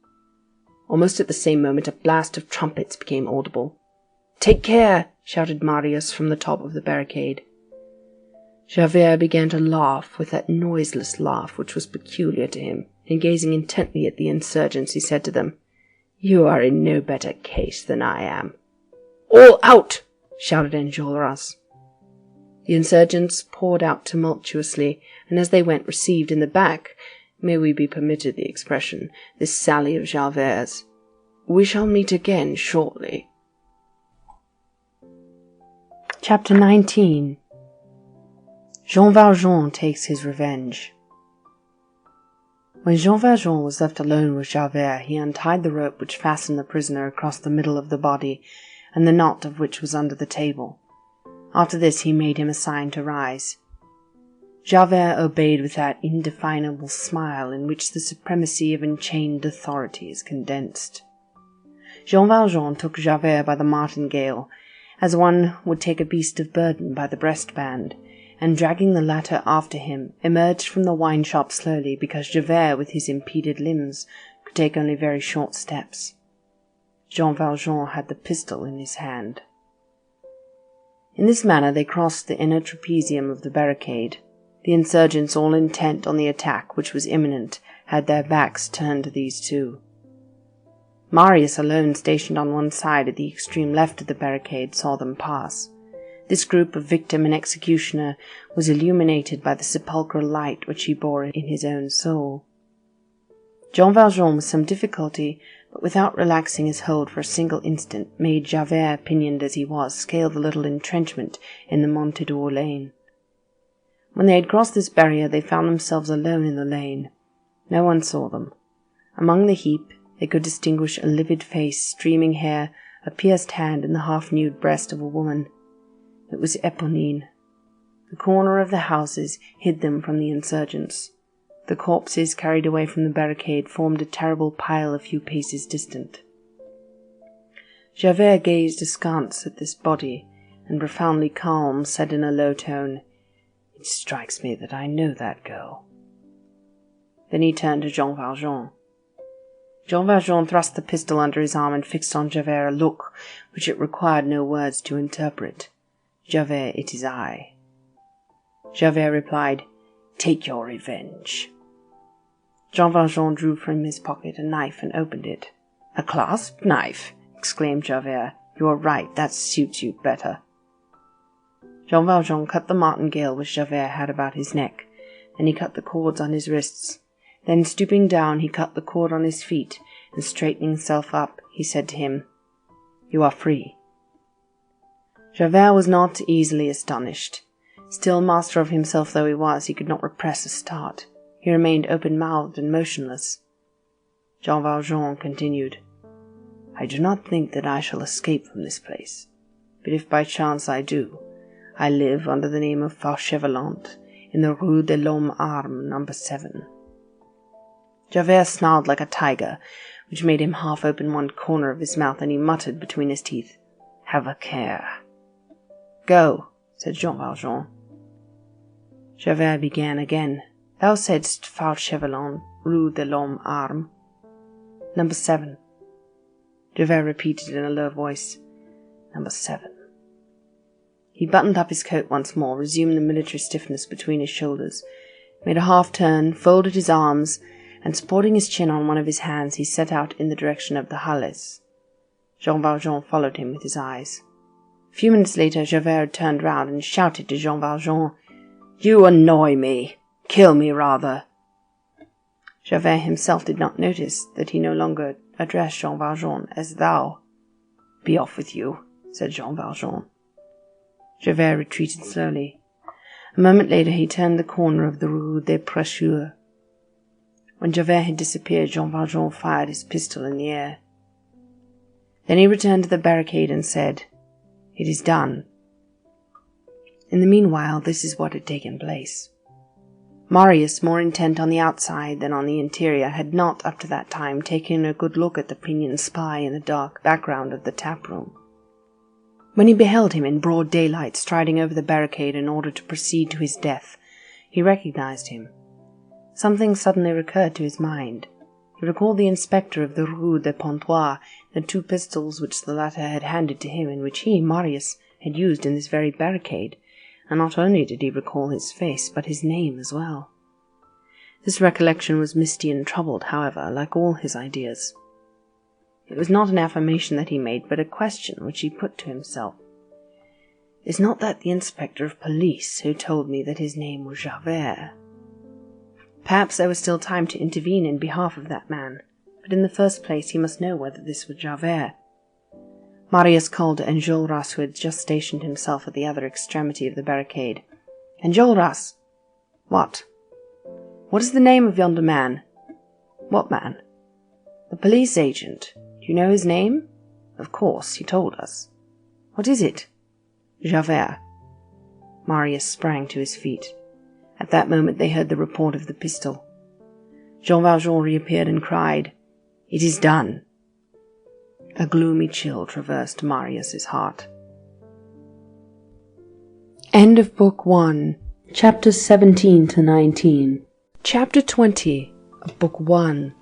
Almost at the same moment, a blast of trumpets became audible. "Take care!" shouted Marius from the top of the barricade. Javert began to laugh with that noiseless laugh which was peculiar to him, and gazing intently at the insurgents, he said to them, "You are in no better case than I am." "All out!" shouted Enjolras. The insurgents poured out tumultuously, and as they went received in the back, may we be permitted the expression, this sally of Javert's. We shall meet again shortly. Chapter 19. Jean Valjean takes his revenge. When Jean Valjean was left alone with Javert, he untied the rope which fastened the prisoner across the middle of the body, and the knot of which was under the table. After this he made him a sign to rise. Javert obeyed with that indefinable smile in which the supremacy of enchained authority is condensed. Jean Valjean took Javert by the martingale, as one would take a beast of burden by the breastband, and dragging the latter after him, emerged from the wine-shop slowly, because Javert, with his impeded limbs, could take only very short steps. Jean Valjean had the pistol in his hand. In this manner they crossed the inner trapezium of the barricade. The insurgents, all intent on the attack which was imminent, had their backs turned to these two. Marius, alone stationed on one side at the extreme left of the barricade, saw them pass. This group of victim and executioner was illuminated by the sepulchral light which he bore in his own soul. Jean Valjean, with some difficulty, but without relaxing his hold for a single instant, made Javert, pinioned as he was, scale the little entrenchment in the Montedor lane. When they had crossed this barrier, they found themselves alone in the lane. No one saw them. Among the heap, they could distinguish a livid face, streaming hair, a pierced hand, and the half-nude breast of a woman. It was Éponine. The corner of the houses hid them from the insurgents. The corpses carried away from the barricade formed a terrible pile a few paces distant. Javert gazed askance at this body, and profoundly calm, said in a low tone, "It strikes me that I know that girl." Then he turned to Jean Valjean. Jean Valjean thrust the pistol under his arm and fixed on Javert a look which it required no words to interpret. "Javert, it is I." Javert replied, "Take your revenge." Jean Valjean drew from his pocket a knife and opened it. "A clasp knife!" exclaimed Javert. "You are right, that suits you better." Jean Valjean cut the martingale which Javert had about his neck, then he cut the cords on his wrists. Then, stooping down, he cut the cord on his feet, and straightening himself up, he said to him, "You are free." Javert was not easily astonished. Still master of himself though he was, he could not repress a start. He remained open-mouthed and motionless. Jean Valjean continued, "I do not think that I shall escape from this place, but if by chance I do, I live under the name of Fauchelevent in the Rue de l'Homme Arme, No. 7. Javert snarled like a tiger, which made him half open one corner of his mouth, and he muttered between his teeth, "Have a care." "Go," said Jean Valjean. Javert began again. "Thou saidst Fauchelevent, Rue de l'Homme Arme." "No. 7. Javert repeated in a low voice, "No. 7. He buttoned up his coat once more, resumed the military stiffness between his shoulders, made a half-turn, folded his arms, and supporting his chin on one of his hands, he set out in the direction of the Halles. Jean Valjean followed him with his eyes. A few minutes later, Javert turned round and shouted to Jean Valjean, "You annoy me! Kill me, rather!" Javert himself did not notice that he no longer addressed Jean Valjean as thou. "Be off with you," said Jean Valjean. Javert retreated slowly. A moment later he turned the corner of the Rue des Prêcheurs. When Javert had disappeared, Jean Valjean fired his pistol in the air. Then he returned to the barricade and said, "It is done." In the meanwhile, this is what had taken place. Marius, more intent on the outside than on the interior, had not up to that time taken a good look at the pinioned spy in the dark background of the tap-room. When he beheld him in broad daylight striding over the barricade in order to proceed to his death, he recognized him. Something suddenly recurred to his mind. He recalled the inspector of the Rue des Pontois, and the 2 pistols which the latter had handed to him, and which he, Marius, had used in this very barricade, and not only did he recall his face, but his name as well. This recollection was misty and troubled, however, like all his ideas. It was not an affirmation that he made, but a question which he put to himself. Is not that the inspector of police who told me that his name was Javert? Perhaps there was still time to intervene in behalf of that man, but in the first place he must know whether this was Javert. Marius called to Enjolras, who had just stationed himself at the other extremity of the barricade. "Enjolras!" "What?" "What is the name of yonder man?" "What man?" "The police agent. Do you know his name?" "Of course, he told us." "What is it?" "Javert." Marius sprang to his feet. At that moment they heard the report of the pistol. Jean Valjean reappeared and cried, "It is done." A gloomy chill traversed Marius's heart. End of Book 1, Chapters 17 to 19. Chapter 20 of Book 1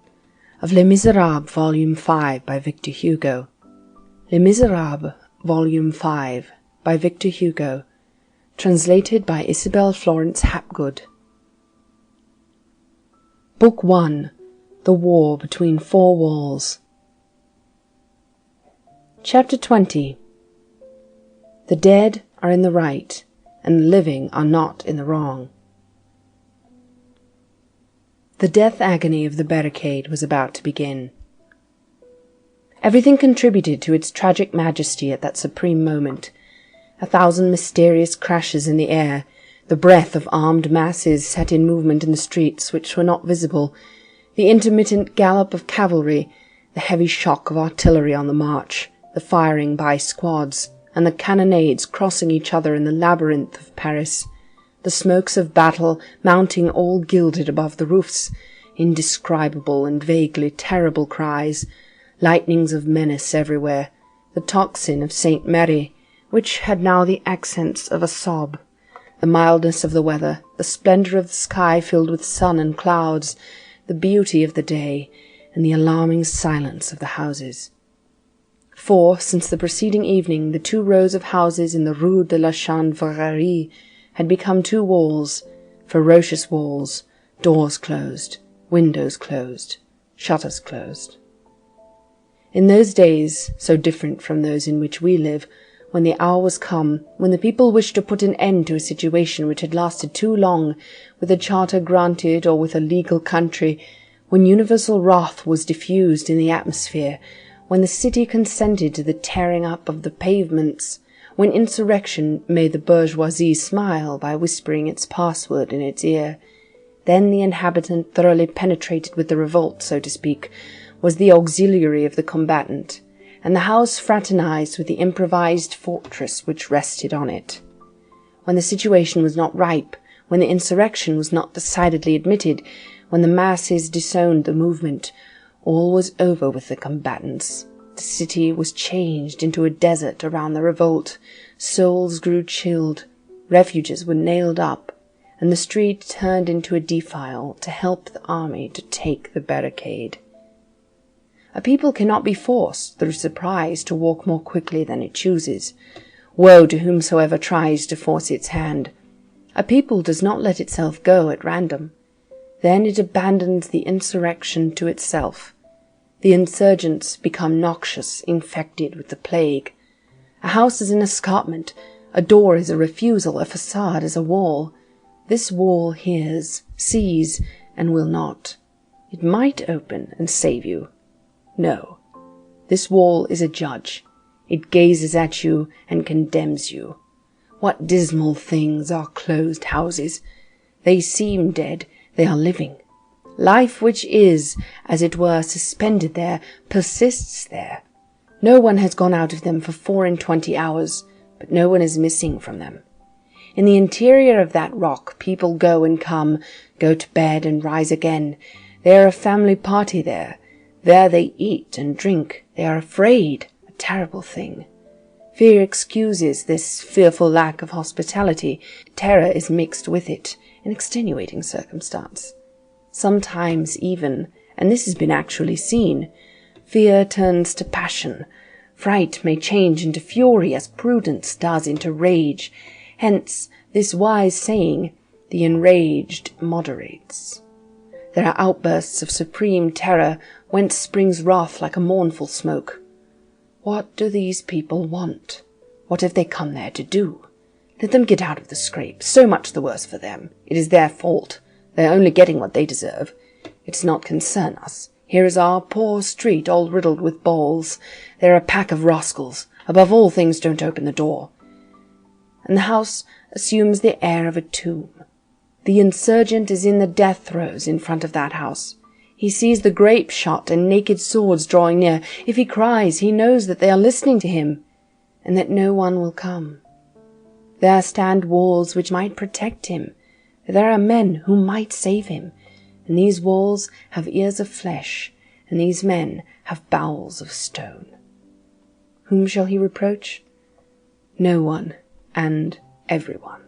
of Les Misérables, Volume 5 by Victor Hugo. Les Misérables, Volume 5 by Victor Hugo. Translated by Isabel Florence Hapgood. Book 1. The War Between Four Walls. Chapter 20. The dead are in the right, and the living are not in the wrong. The death agony of the barricade was about to begin. Everything contributed to its tragic majesty at that supreme moment. 1,000 mysterious crashes in the air, the breath of armed masses set in movement in the streets which were not visible, the intermittent gallop of cavalry, the heavy shock of artillery on the march, the firing by squads, and the cannonades crossing each other in the labyrinth of Paris, the smokes of battle mounting all gilded above the roofs, indescribable and vaguely terrible cries, lightnings of menace everywhere, the tocsin of St. Mary, which had now the accents of a sob, the mildness of the weather, the splendour of the sky filled with sun and clouds, the beauty of the day, and the alarming silence of the houses. For, since the preceding evening, the 2 rows of houses in the Rue de la Chanvrerie had become 2 walls, ferocious walls, doors closed, windows closed, shutters closed. In those days, so different from those in which we live, when the hour was come, when the people wished to put an end to a situation which had lasted too long, with a charter granted or with a legal country, when universal wrath was diffused in the atmosphere, when the city consented to the tearing up of the pavements, when insurrection made the bourgeoisie smile by whispering its password in its ear, then the inhabitant, thoroughly penetrated with the revolt, so to speak, was the auxiliary of the combatant, and the house fraternized with the improvised fortress which rested on it. When the situation was not ripe, when the insurrection was not decidedly admitted, when the masses disowned the movement, all was over with the combatants. The city was changed into a desert around the revolt, souls grew chilled, refuges were nailed up, and the street turned into a defile to help the army to take the barricade. A people cannot be forced, through surprise, to walk more quickly than it chooses. Woe to whomsoever tries to force its hand. A people does not let itself go at random. Then it abandons the insurrection to itself. The insurgents become noxious, infected with the plague. A house is an escarpment, a door is a refusal, a facade is a wall. This wall hears, sees, and will not. It might open and save you. No, this wall is a judge. It gazes at you and condemns you. What dismal things are closed houses! They seem dead, they are living. Life which is, as it were, suspended there, persists there. No one has gone out of them for 24 hours, but no one is missing from them. In the interior of that rock people go and come, go to bed and rise again. They are a family party there. There they eat and drink. They are afraid, a terrible thing. Fear excuses this fearful lack of hospitality. Terror is mixed with it, an extenuating circumstance. Sometimes even, and this has been actually seen, fear turns to passion. Fright may change into fury as prudence does into rage. Hence this wise saying, the enraged moderates. There are outbursts of supreme terror, whence springs wrath like a mournful smoke. What do these people want? What have they come there to do? Let them get out of the scrape, so much the worse for them. It is their fault. They are only getting what they deserve. It does not concern us. Here is our poor street all riddled with balls. They are a pack of rascals. Above all things, don't open the door. And the house assumes the air of a tomb. The insurgent is in the death throes in front of that house. He sees the grape shot and naked swords drawing near. If he cries, he knows that they are listening to him, and that no one will come. There stand walls which might protect him. There are men who might save him, and these walls have ears of flesh, and these men have bowels of stone. Whom shall he reproach? No one, and everyone.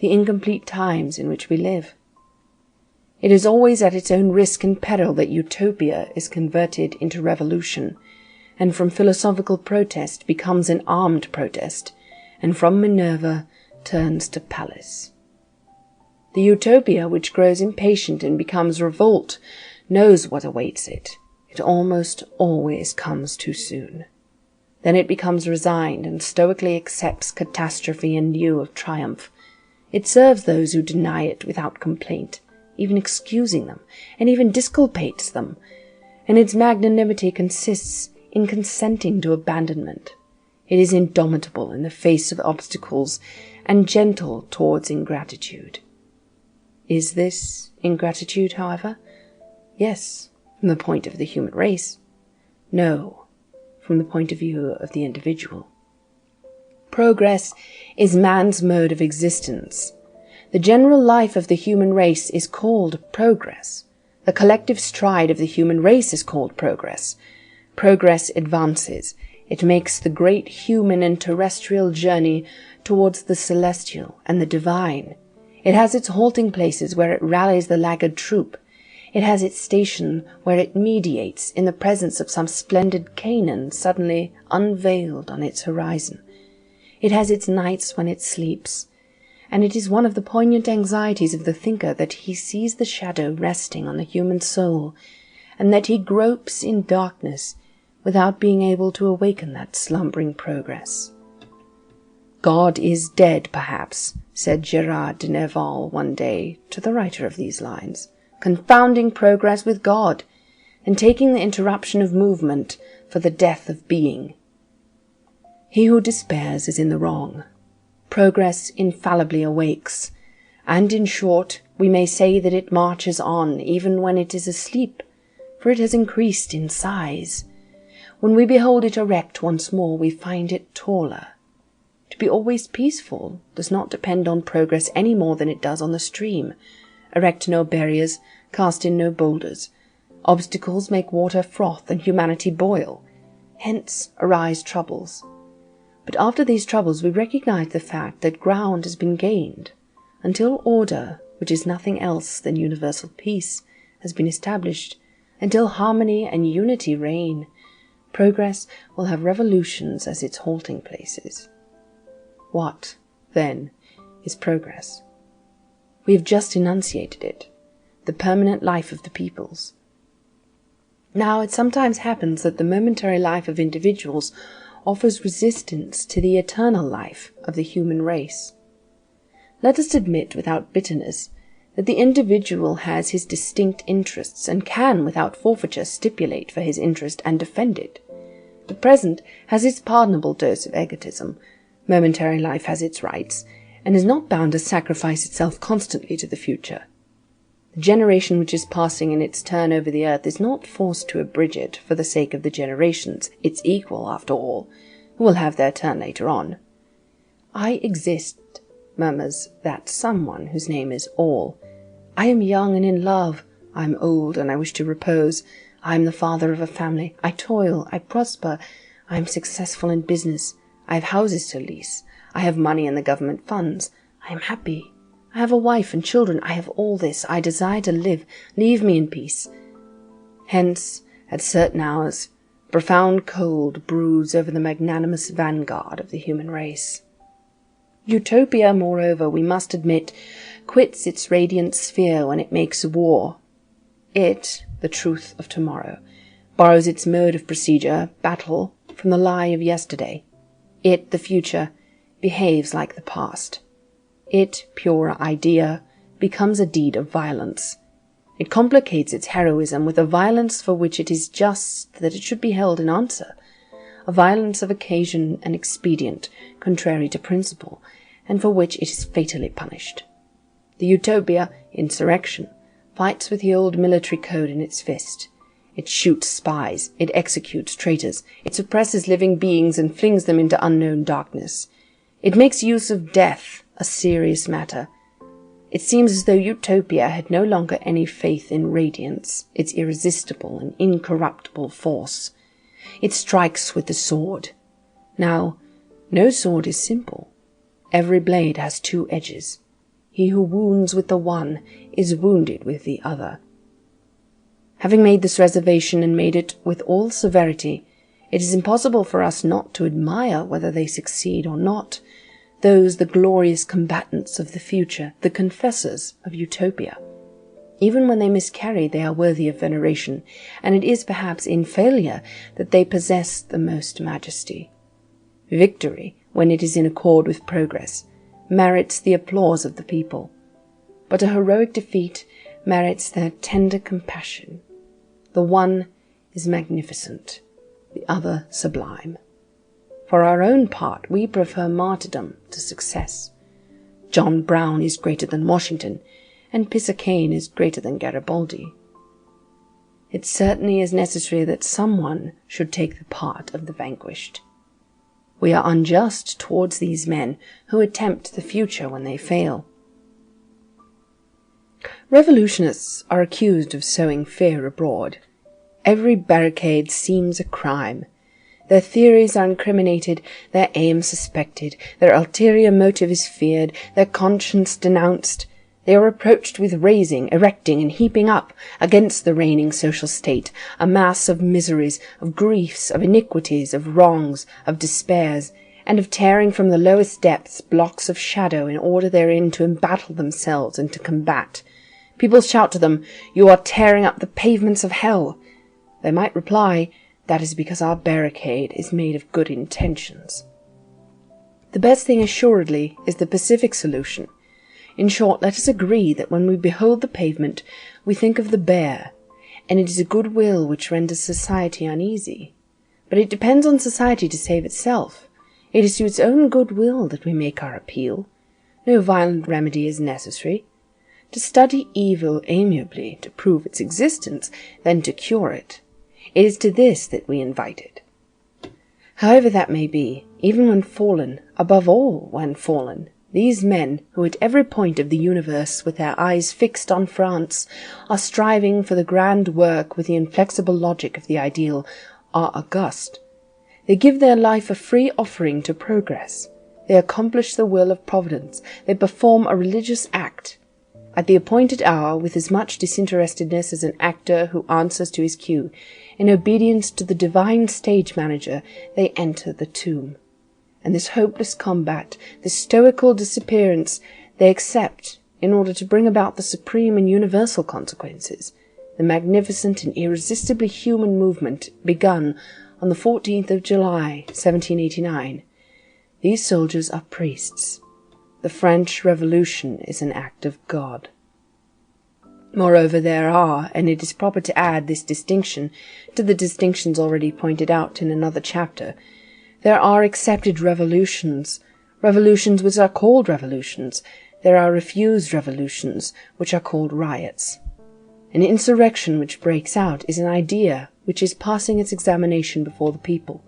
The incomplete times in which we live. It is always at its own risk and peril that utopia is converted into revolution, and from philosophical protest becomes an armed protest, and from Minerva turns to Pallas. The utopia which grows impatient and becomes revolt knows what awaits it. It almost always comes too soon. Then it becomes resigned and stoically accepts catastrophe in lieu of triumph. It serves those who deny it without complaint, even excusing them, and even disculpates them, and its magnanimity consists in consenting to abandonment. It is indomitable in the face of obstacles, and gentle towards ingratitude. Is this ingratitude, however? Yes, from the point of the human race. No, from the point of view of the individual. Progress is man's mode of existence. The general life of the human race is called progress. The collective stride of the human race is called progress. Progress advances. It makes the great human and terrestrial journey towards the celestial and the divine. It has its halting places where it rallies the laggard troop. It has its station where it mediates in the presence of some splendid Canaan suddenly unveiled on its horizon. It has its nights when it sleeps, and it is one of the poignant anxieties of the thinker that he sees the shadow resting on the human soul, and that he gropes in darkness without being able to awaken that slumbering progress. God is dead, perhaps, said Gerard de Nerval one day to the writer of these lines, confounding progress with God, and taking the interruption of movement for the death of being. He who despairs is in the wrong. Progress infallibly awakes, and in short, we may say that it marches on even when it is asleep, for it has increased in size. When we behold it erect once more, we find it taller. To be always peaceful does not depend on progress any more than it does on the stream. Erect no barriers, cast in no boulders. Obstacles make water froth and humanity boil. Hence arise troubles. But after these troubles we recognize the fact that ground has been gained. Until order, which is nothing else than universal peace, has been established, until harmony and unity reign, progress will have revolutions as its halting places. What, then, is progress? We have just enunciated it, the permanent life of the peoples. Now it sometimes happens that the momentary life of individuals offers resistance to the eternal life of the human race. Let us admit without bitterness that the individual has his distinct interests and can without forfeiture stipulate for his interest and defend it. The present has its pardonable dose of egotism. Momentary life has its rights, and is not bound to sacrifice itself constantly to the future. The generation which is passing in its turn over the earth is not forced to abridge it for the sake of the generations, its equal, after all, who will have their turn later on. I exist, murmurs that someone whose name is All. I am young and in love. I am old and I wish to repose. I am the father of a family. I toil. I prosper. I am successful in business. I have houses to lease. I have money in the government funds. I am happy. I have a wife and children. I have all this. I desire to live. Leave me in peace. Hence, at certain hours, profound cold broods over the magnanimous vanguard of the human race. Utopia, moreover, we must admit, quits its radiant sphere when it makes war. It, the truth of tomorrow, borrows its mode of procedure, battle, from the lie of yesterday. It, the future, behaves like the past. It, pure idea, becomes a deed of violence. It complicates its heroism with a violence for which it is just that it should be held in answer, a violence of occasion and expedient, contrary to principle, and for which it is fatally punished. The utopia, insurrection, fights with the old military code in its fist. It shoots spies, it executes traitors, it suppresses living beings and flings them into unknown darkness. It makes use of death, a serious matter. It seems as though Utopia had no longer any faith in radiance, its irresistible and incorruptible force. It strikes with the sword. Now, no sword is simple. Every blade has two edges. He who wounds with the one is wounded with the other. Having made this reservation and made it with all severity, it is impossible for us not to admire whether they succeed or not, those the glorious combatants of the future, the confessors of Utopia. Even when they miscarry, they are worthy of veneration, and it is perhaps in failure that they possess the most majesty. Victory, when it is in accord with progress, merits the applause of the people, but a heroic defeat merits their tender compassion. The one is magnificent, the other sublime. For our own part, we prefer martyrdom to success. John Brown is greater than Washington, and Pisacane is greater than Garibaldi. It certainly is necessary that someone should take the part of the vanquished. We are unjust towards these men who attempt the future when they fail. Revolutionists are accused of sowing fear abroad. Every barricade seems a crime. Their theories are incriminated, their aim suspected, their ulterior motive is feared, their conscience denounced. They are reproached with raising, erecting, and heaping up against the reigning social state a mass of miseries, of griefs, of iniquities, of wrongs, of despairs, and of tearing from the lowest depths blocks of shadow in order therein to embattle themselves and to combat. People shout to them, "You are tearing up the pavements of hell." They might reply, "That is because our barricade is made of good intentions." The best thing assuredly is the pacific solution. In short, let us agree that when we behold the pavement, we think of the bear, and it is a good will which renders society uneasy. But it depends on society to save itself. It is to its own good will that we make our appeal. No violent remedy is necessary. To study evil amiably, to prove its existence, then to cure it. It is to this that we invite it. However that may be, even when fallen, above all when fallen, these men, who at every point of the universe, with their eyes fixed on France, are striving for the grand work with the inflexible logic of the ideal, are august. They give their life a free offering to progress. They accomplish the will of Providence. They perform a religious act. At the appointed hour, with as much disinterestedness as an actor who answers to his cue, in obedience to the divine stage manager, they enter the tomb. And this hopeless combat, this stoical disappearance, they accept in order to bring about the supreme and universal consequences, the magnificent and irresistibly human movement begun on the 14th of July, 1789. These soldiers are priests. The French Revolution is an act of God. Moreover, there are, and it is proper to add this distinction to the distinctions already pointed out in another chapter, there are accepted revolutions, revolutions which are called revolutions. There are refused revolutions, which are called riots. An insurrection which breaks out is an idea which is passing its examination before the people.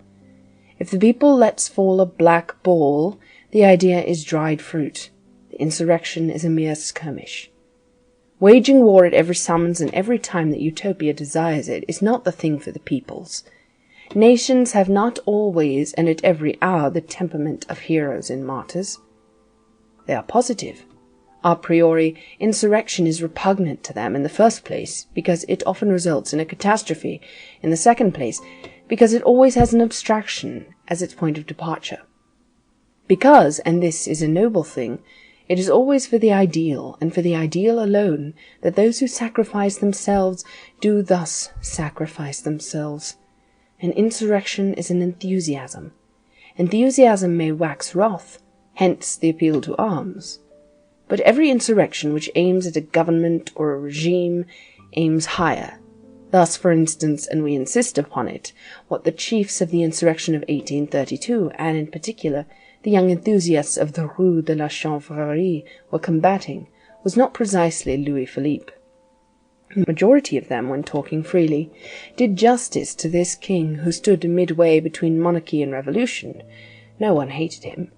If the people lets fall a black ball, the idea is dried fruit. The insurrection is a mere skirmish. Waging war at every summons and every time that Utopia desires it is not the thing for the peoples. Nations have not always and at every hour the temperament of heroes and martyrs. They are positive. A priori, insurrection is repugnant to them in the first place, because it often results in a catastrophe, in the second place, because it always has an abstraction as its point of departure. Because, and this is a noble thing, it is always for the ideal, and for the ideal alone, that those who sacrifice themselves do thus sacrifice themselves. An insurrection is an enthusiasm. Enthusiasm may wax wroth, hence the appeal to arms. But every insurrection which aims at a government or a regime aims higher. Thus, for instance, and we insist upon it, what the chiefs of the insurrection of 1832, and in particular the young enthusiasts of the Rue de la Chanvrerie, were combating, was not precisely Louis Philippe. The majority of them, when talking freely, did justice to this king who stood midway between monarchy and revolution. No one hated him.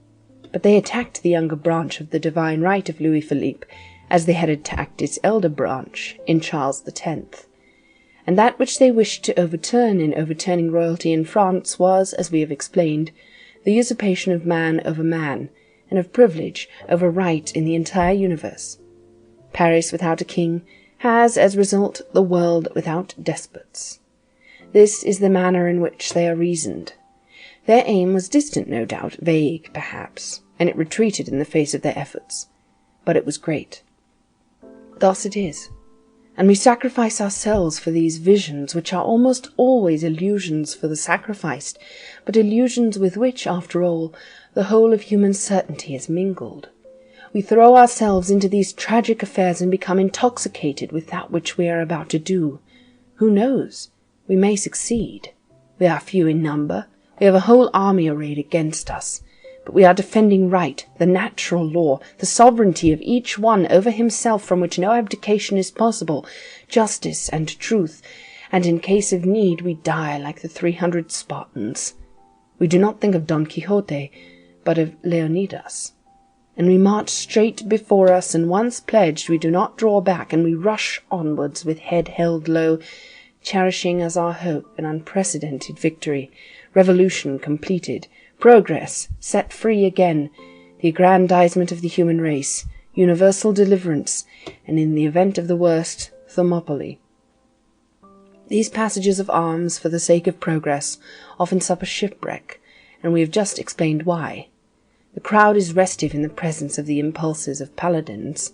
But they attacked the younger branch of the divine right of Louis Philippe, as they had attacked its elder branch in Charles X. And that which they wished to overturn in overturning royalty in France was, as we have explained, the usurpation of man over man, and of privilege over right in the entire universe. Paris without a king has, as result, the world without despots. This is the manner in which they are reasoned. Their aim was distant, no doubt, vague, perhaps, and it retreated in the face of their efforts. But it was great. Thus it is. And we sacrifice ourselves for these visions, which are almost always illusions for the sacrificed, but illusions with which, after all, the whole of human certainty is mingled. We throw ourselves into these tragic affairs and become intoxicated with that which we are about to do. Who knows? We may succeed. We are few in number. We have a whole army arrayed against us. But we are defending right, the natural law, the sovereignty of each one over himself from which no abdication is possible, justice and truth, and in case of need we die like the 300 Spartans. We do not think of Don Quixote, but of Leonidas. and we march straight before us, and once pledged we do not draw back, and we rush onwards with head held low, cherishing as our hope an unprecedented victory, revolution completed, progress set free again, the aggrandizement of the human race, universal deliverance, and in the event of the worst, Thermopylae. These passages of arms for the sake of progress often suffer shipwreck, and we have just explained why. The crowd is restive in the presence of the impulses of paladins.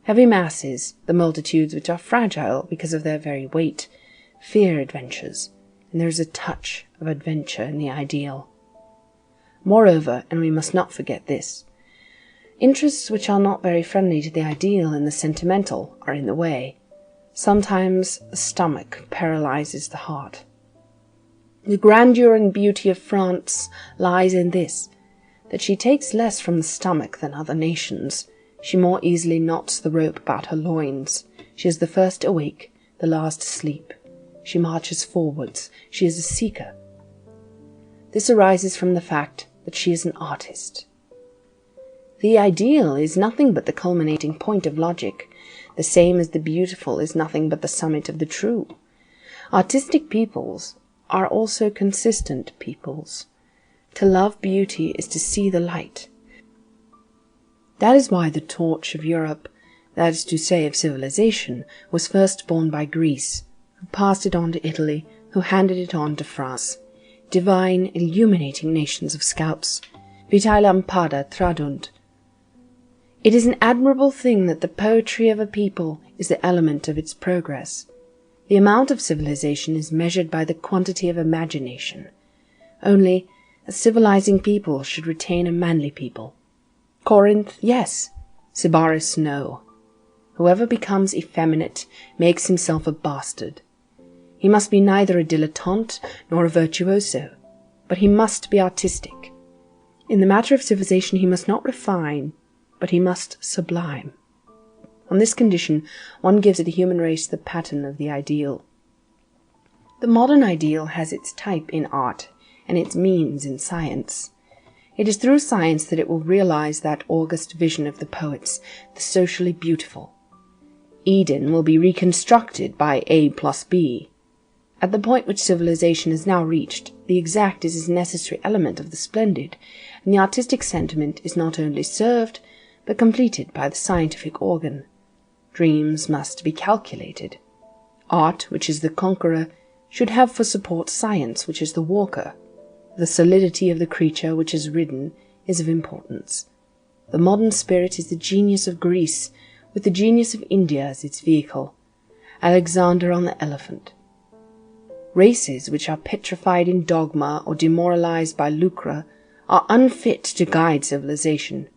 Heavy masses, the multitudes which are fragile because of their very weight, fear adventures, and there is a touch of adventure in the ideal. Moreover, and we must not forget this, interests which are not very friendly to the ideal and the sentimental are in the way. Sometimes the stomach paralyzes the heart. The grandeur and beauty of France lies in this, that she takes less from the stomach than other nations. She more easily knots the rope about her loins. She is the first awake, the last asleep. She marches forwards. She is a seeker. This arises from the fact that she is an artist. The ideal is nothing but the culminating point of logic, the same as the beautiful is nothing but the summit of the true. Artistic peoples are also consistent peoples. To love beauty is to see the light. That is why the torch of Europe, that is to say of civilization, was first borne by Greece, who passed it on to Italy, who handed it on to France. Divine, illuminating nations of scouts, vitae lampada tradunt. It is an admirable thing that the poetry of a people is the element of its progress. The amount of civilization is measured by the quantity of imagination. Only, a civilizing people should retain a manly people. Corinth, yes. Sybaris, no. Whoever becomes effeminate makes himself a bastard. He must be neither a dilettante nor a virtuoso, but he must be artistic. In the matter of civilization he must not refine, but he must sublime. On this condition one gives to the human race the pattern of the ideal. The modern ideal has its type in art, and its means in science. It is through science that it will realize that august vision of the poets, the socially beautiful. Eden will be reconstructed by A plus B. At the point which civilization has now reached, the exact is a necessary element of the splendid, and the artistic sentiment is not only served, but completed by the scientific organ. Dreams must be calculated. Art, which is the conqueror, should have for support science, which is the walker. The solidity of the creature which is ridden is of importance. The modern spirit is the genius of Greece, with the genius of India as its vehicle. Alexander on the elephant. Races which are petrified in dogma or demoralized by lucre are unfit to guide civilization.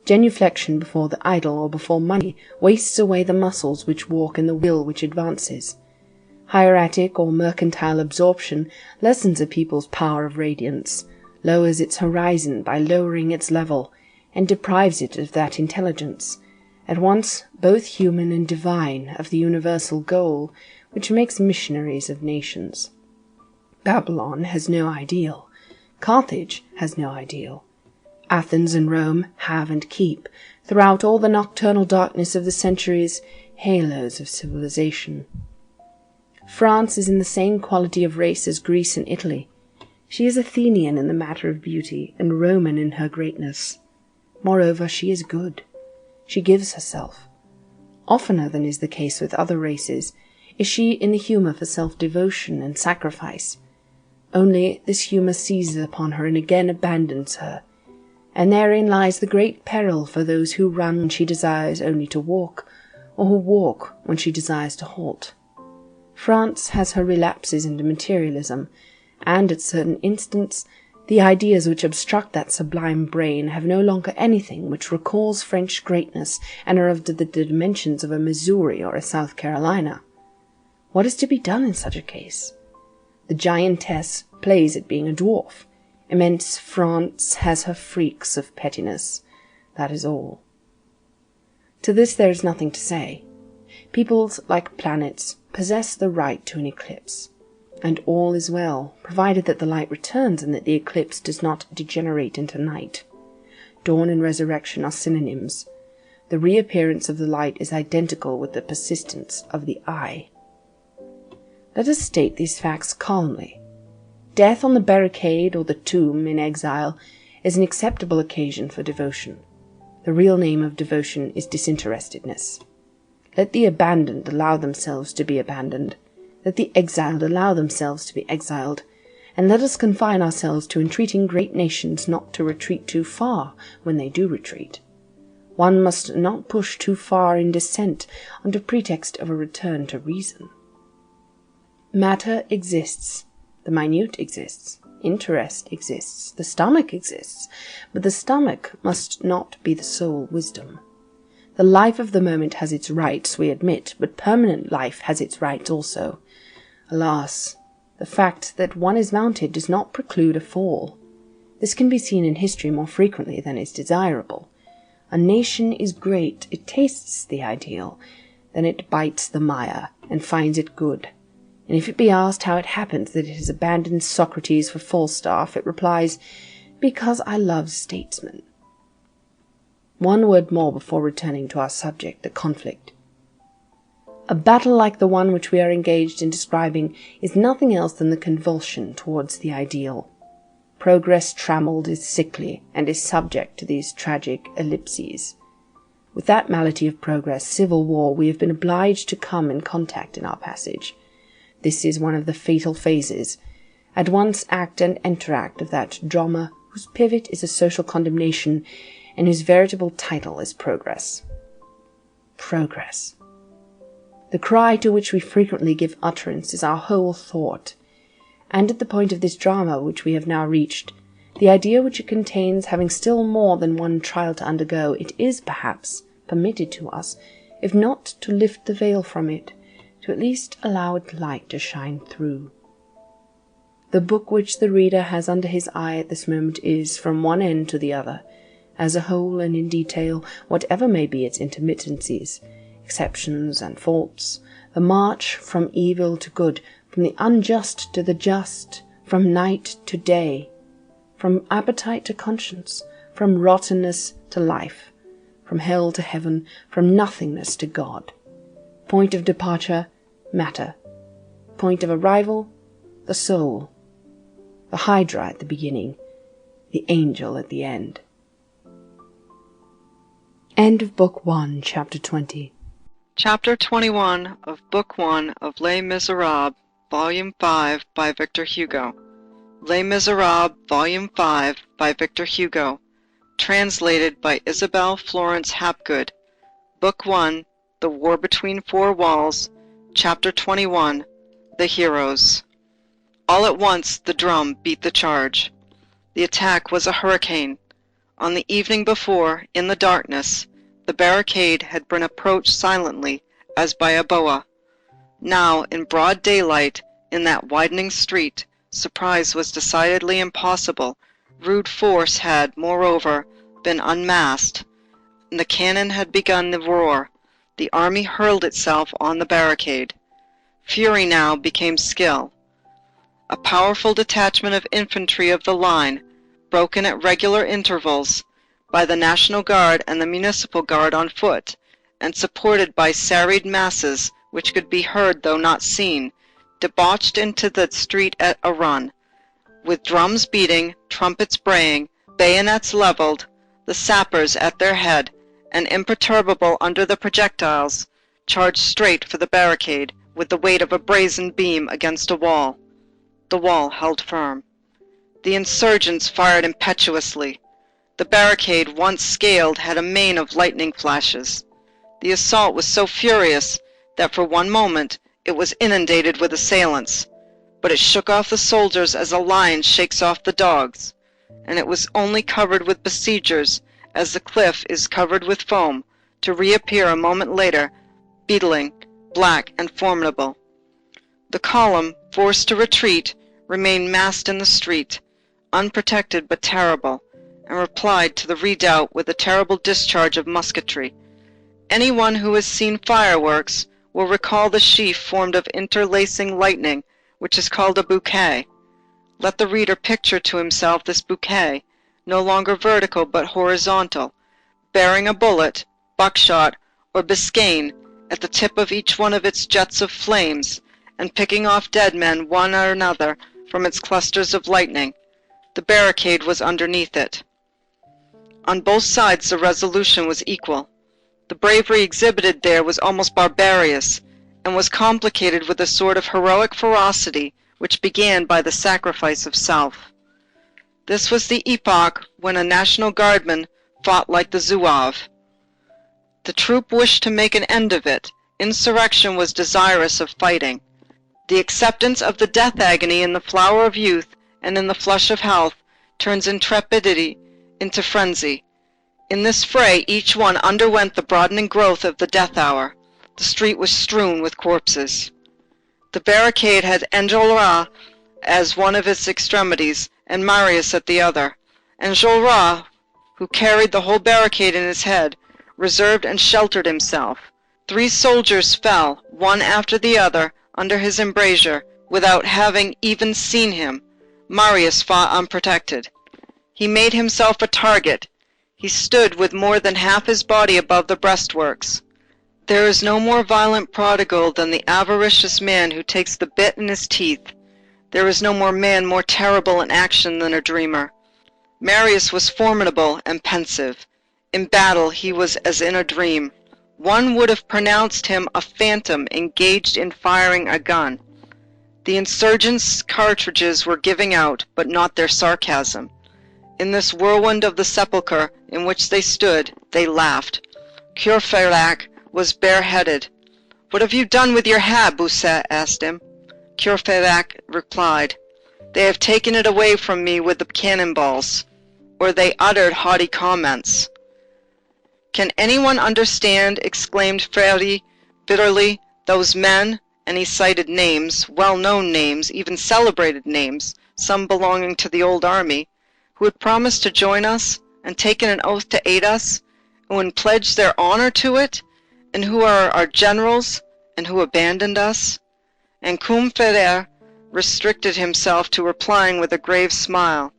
Genuflection before the idol or before money wastes away the muscles which walk in the will which advances. Hieratic or mercantile absorption lessens a people's power of radiance, lowers its horizon by lowering its level, and deprives it of that intelligence, at once both human and divine, of the universal goal, which makes missionaries of nations. Babylon has no ideal. Carthage has no ideal. Athens and Rome have and keep, throughout all the nocturnal darkness of the centuries, halos of civilization. France is in the same quality of race as Greece and Italy. She is Athenian in the matter of beauty, and Roman in her greatness. Moreover, she is good. She gives herself. Oftener than is the case with other races, is she in the humour for self-devotion and sacrifice. Only this humour seizes upon her and again abandons her, and therein lies the great peril for those who run when she desires only to walk, or who walk when she desires to halt. France has her relapses into materialism, and at certain instants the ideas which obstruct that sublime brain have no longer anything which recalls French greatness and are of the dimensions of a Missouri or a South Carolina. What is to be done in such a case? The giantess plays at being a dwarf. Immense France has her freaks of pettiness. That is all. To this there is nothing to say. Peoples, like planets, possess the right to an eclipse, and all is well, provided that the light returns and that the eclipse does not degenerate into night. dawn and resurrection are synonyms. The reappearance of the light is identical with the persistence of the eye. Let us state these facts calmly. Death on the barricade or the tomb in exile is an acceptable occasion for devotion. The real name of devotion is disinterestedness. Let the abandoned allow themselves to be abandoned. Let the exiled allow themselves to be exiled. And let us confine ourselves to entreating great nations not to retreat too far when they do retreat. One must not push too far in descent under pretext of a return to reason. Matter exists, the minute exists, interest exists, the stomach exists, but the stomach must not be the sole wisdom. The life of the moment has its rights, we admit, but permanent life has its rights also. Alas, the fact that one is mounted does not preclude a fall. This can be seen in history more frequently than is desirable. A nation is great, it tastes the ideal, then it bites the mire, and finds it good. And if it be asked how it happens that it has abandoned Socrates for Falstaff, it replies, "Because I love statesmen." One word more before returning to our subject, the conflict. A battle like the one which we are engaged in describing is nothing else than the convulsion towards the ideal. Progress trammelled is sickly, and is subject to these tragic ellipses. With that malady of progress, civil war, we have been obliged to come in contact in our passage. This is one of the fatal phases, at once act and enteract of that drama whose pivot is a social condemnation, and whose veritable title is progress. Progress. The cry to which we frequently give utterance is our whole thought, and at the point of this drama which we have now reached, the idea which it contains having still more than one trial to undergo, it is, perhaps, permitted to us, if not to lift the veil from it, to at least allow its light to shine through. The book which the reader has under his eye at this moment is, from one end to the other, as a whole and in detail, whatever may be its intermittencies, exceptions and faults, the march from evil to good, from the unjust to the just, from night to day, from appetite to conscience, from rottenness to life, from hell to heaven, from nothingness to God. Point of departure, matter. Point of arrival, the soul. The hydra at the beginning, the angel at the end. End of Book 1, Chapter 20. Chapter 21 of Book 1 of Les Misérables, Volume 5 by Victor Hugo. Les Misérables, Volume 5 by Victor Hugo. Translated by Isabel Florence Hapgood. Book 1, The War Between Four Walls, Chapter 21, The Heroes. All at once the drum beat the charge. The attack was a hurricane. On the evening before, in the darkness, the barricade had been approached silently as by a boa. Now, in broad daylight, in that widening street, surprise was decidedly impossible. Rude force had, moreover, been unmasked, and the cannon had begun the roar. The army hurled itself on the barricade. Fury now became skill. A powerful detachment of infantry of the line, broken at regular intervals by the National Guard and the Municipal Guard on foot, and supported by serried masses which could be heard though not seen, debauched into the street at a run. With drums beating, trumpets braying, bayonets levelled, the sappers at their head, and imperturbable under the projectiles, charged straight for the barricade with the weight of a brazen beam against a wall. The wall held firm. The insurgents fired impetuously. The barricade, once scaled, had a mane of lightning flashes. The assault was so furious that for one moment it was inundated with assailants, but it shook off the soldiers as a lion shakes off the dogs, and it was only covered with besiegers as the cliff is covered with foam, to reappear a moment later, beetling, black and formidable. The column, forced to retreat, remained massed in the street, unprotected but terrible, and replied to the redoubt with a terrible discharge of musketry. Anyone who has seen fireworks will recall the sheaf formed of interlacing lightning, which is called a bouquet. Let the reader picture to himself this bouquet, no longer vertical but horizontal, bearing a bullet, buckshot, or biscaine at the tip of each one of its jets of flames, and picking off dead men one or another from its clusters of lightning. The barricade was underneath it. On both sides the resolution was equal. The bravery exhibited there was almost barbarous, and was complicated with a sort of heroic ferocity which began by the sacrifice of self. This was the epoch when a National Guardman fought like the Zouave. The troop wished to make an end of it. Insurrection was desirous of fighting. The acceptance of the death agony in the flower of youth and in the flush of health turns intrepidity into frenzy. In this fray each one underwent the broadening growth of the death hour. The street was strewn with corpses. The barricade had Enjolras as one of its extremities, and Marius at the other. Enjolras, who carried the whole barricade in his head, reserved and sheltered himself. 3 soldiers fell, one after the other, under his embrasure, without having even seen him. Marius fought unprotected. He made himself a target. He stood with more than half his body above the breastworks. There is no more violent prodigal than the avaricious man who takes the bit in his teeth. There is no more man more terrible in action than a dreamer. Marius was formidable and pensive. In battle he was as in a dream. One would have pronounced him a phantom engaged in firing a gun. The insurgents' cartridges were giving out, but not their sarcasm. In this whirlwind of the sepulchre in which they stood, they laughed. Courfeyrac was bareheaded. "What have you done with your hat?" Cosette asked him. Courfeyrac replied, "They have taken it away from me with the cannonballs." Or they uttered haughty comments. "Can anyone understand," exclaimed Freddy bitterly, "those men," and he cited names, well-known names, even celebrated names, some belonging to the old army, who had promised to join us, and taken an oath to aid us, and would pledge their honor to it, and who are our generals, and who abandoned us? And Combeferre restricted himself to replying with a grave smile,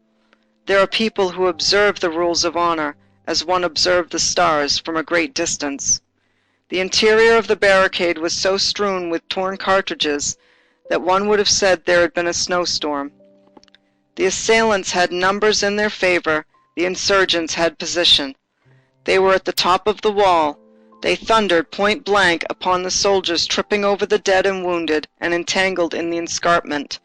"There are people who observe the rules of honor, as one observed the stars from a great distance." The interior of the barricade was so strewn with torn cartridges that one would have said there had been a snowstorm. The assailants had numbers in their favor, the insurgents had position. They were at the top of the wall. They thundered point blank upon the soldiers tripping over the dead and wounded and entangled in the escarpment.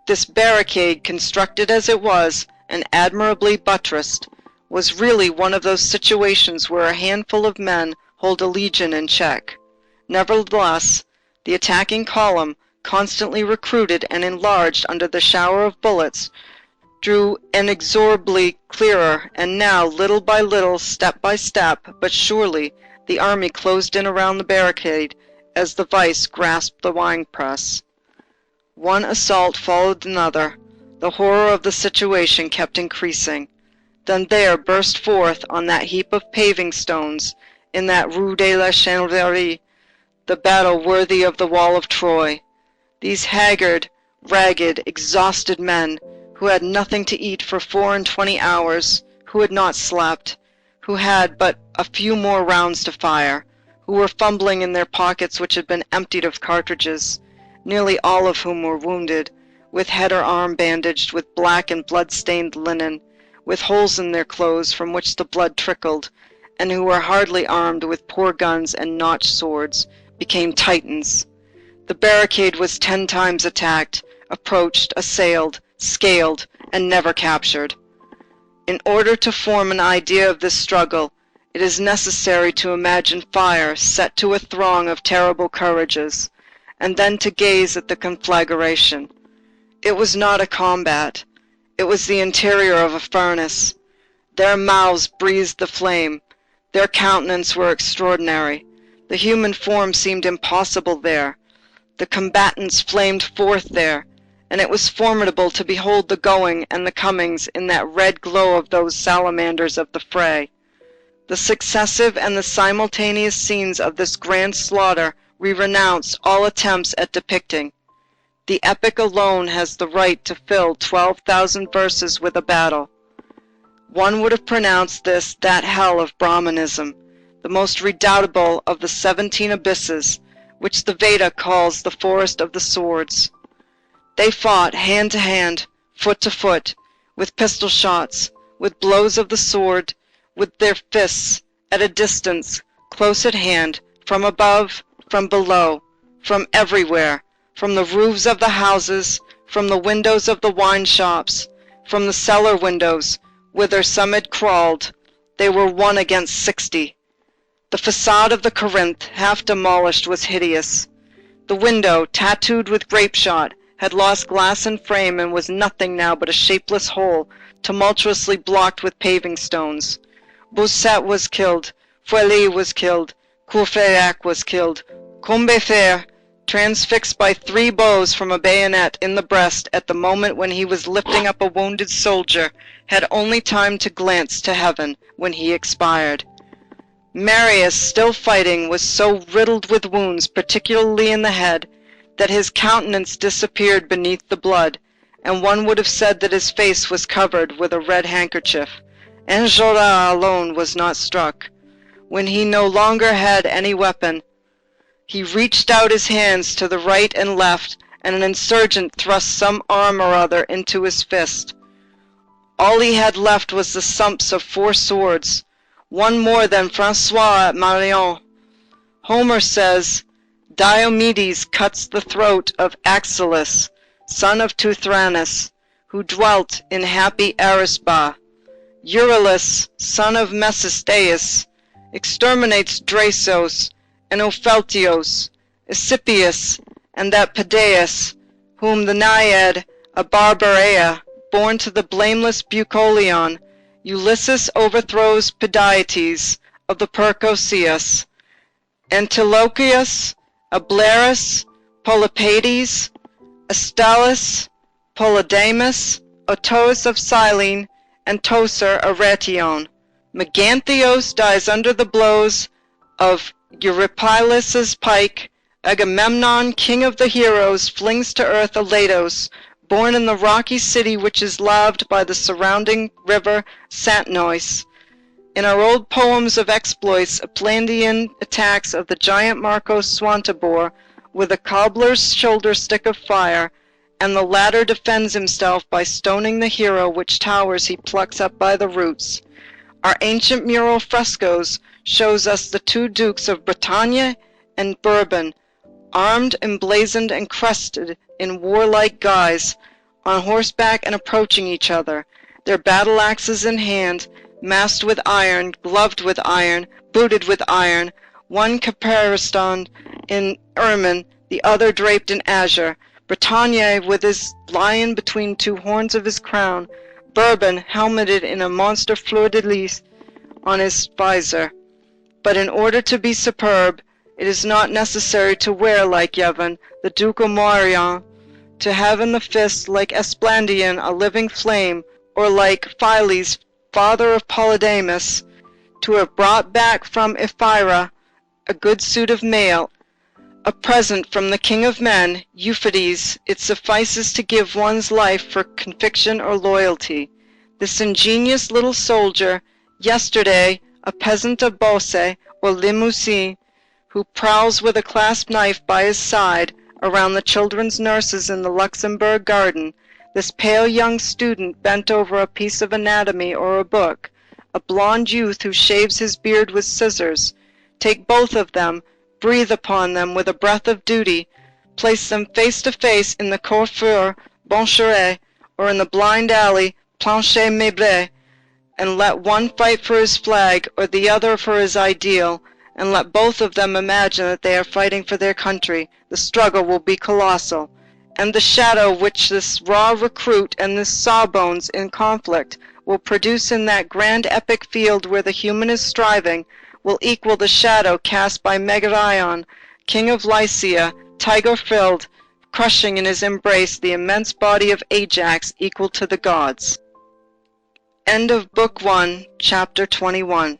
This barricade, constructed as it was, and admirably buttressed, was really one of those situations where a handful of men hold a legion in check. Nevertheless, the attacking column, constantly recruited and enlarged under the shower of bullets, drew inexorably clearer, and now, little by little, step by step, but surely, the army closed in around the barricade as the vice grasped the wine-press. One assault followed another. The horror of the situation kept increasing. Then there burst forth on that heap of paving stones, in that Rue de la Chanvrerie, the battle worthy of the wall of Troy. These haggard, ragged, exhausted men, who had nothing to eat for 24 hours, who had not slept, who had but a few more rounds to fire, who were fumbling in their pockets which had been emptied of cartridges, nearly all of whom were wounded, with head or arm bandaged with black and blood-stained linen, with holes in their clothes from which the blood trickled, and who were hardly armed with poor guns and notched swords, became Titans. The barricade was 10 times attacked, approached, assailed, scaled, and never captured. In order to form an idea of this struggle, it is necessary to imagine fire set to a throng of terrible courages, and then to gaze at the conflagration. It was not a combat. It was the interior of a furnace. Their mouths breathed the flame. Their countenances were extraordinary. The human form seemed impossible there. The combatants flamed forth there, and it was formidable to behold the going and the comings in that red glow of those salamanders of the fray. The successive and the simultaneous scenes of this grand slaughter we renounce all attempts at depicting. The epic alone has the right to fill 12,000 verses with a battle. One would have pronounced this that hell of Brahmanism, the most redoubtable of the 17 abysses, which the Veda calls the forest of the swords. They fought hand to hand, foot to foot, with pistol shots, with blows of the sword, with their fists, at a distance, close at hand, from above, from below, from everywhere, from the roofs of the houses, from the windows of the wine shops, from the cellar windows, whither some had crawled. They were 1 against 60. The facade of the Corinth, half demolished, was hideous. The window, tattooed with grape shot, had lost glass and frame and was nothing now but a shapeless hole, tumultuously blocked with paving stones. Cosette was killed, Feuilly was killed, Courfeyrac was killed, Combeferre, transfixed by 3 blows from a bayonet in the breast at the moment when he was lifting up a wounded soldier, had only time to glance to heaven when he expired. Marius, still fighting, was so riddled with wounds, particularly in the head, that his countenance disappeared beneath the blood, and one would have said that his face was covered with a red handkerchief. Enjolras alone was not struck. When he no longer had any weapon, he reached out his hands to the right and left, and an insurgent thrust some arm or other into his fist. All he had left was the stumps of 4 swords, one more than François at Marion. Homer says, Diomedes cuts the throat of Axylus, son of Teuthranus, who dwelt in happy Arisba. Euryalus, son of Mecisteus, exterminates Drasos, and Opheltios, Escipius, and that Pedaeus, whom the Naiad, a Barbarea, born to the blameless Bucolion, Ulysses overthrows Pedaetes of the Percoceus, Antilochus, Ablerus, Polypades, Astellus, Polydamas, Otoes of Cyllene, and Teucer of Rhetion. Meganthios dies under the blows of Eurypylus' pike. Agamemnon, king of the heroes, flings to earth Elatos, born in the rocky city which is laved by the surrounding river Santnois. In our old poems of exploits, Aplandian attacks of the giant Marcos Swantibor with a cobbler's shoulder stick of fire, and the latter defends himself by stoning the hero which towers he plucks up by the roots. Our ancient mural frescoes shows us the 2 dukes of Bretagne and Bourbon, armed, emblazoned, and crested in warlike guise, on horseback and approaching each other, their battle-axes in hand, masked with iron, gloved with iron, booted with iron, one caparisoned in ermine, the other draped in azure, Bretagne with his lion between 2 horns of his crown, Bourbon helmeted in a monster fleur-de-lis on his visor. But in order to be superb, it is not necessary to wear like Yevon, the Duke of Moirion, to have in the fist like Esplandian a living flame, or like Phyles, father of Polydamas, to have brought back from Ephyra a good suit of mail, a present from the king of men, Euphides. It suffices to give one's life for conviction or loyalty. This ingenious little soldier, yesterday a peasant of Beauce or Limousin, who prowls with a clasp knife by his side around the children's nurses in the Luxembourg garden, this pale young student bent over a piece of anatomy or a book, a blond youth who shaves his beard with scissors, take both of them, breathe upon them with a breath of duty, place them face to face in the Coiffeur Boncheret or in the blind alley Plancher Meublé, and let one fight for his flag or the other for his ideal, and let both of them imagine that they are fighting for their country, the struggle will be colossal, and the shadow which this raw recruit and this sawbones in conflict will produce in that grand epic field where the human is striving will equal the shadow cast by Megaryon, king of Lycia, tiger-filled, crushing in his embrace the immense body of Ajax equal to the gods. End of Book 1, Chapter 21.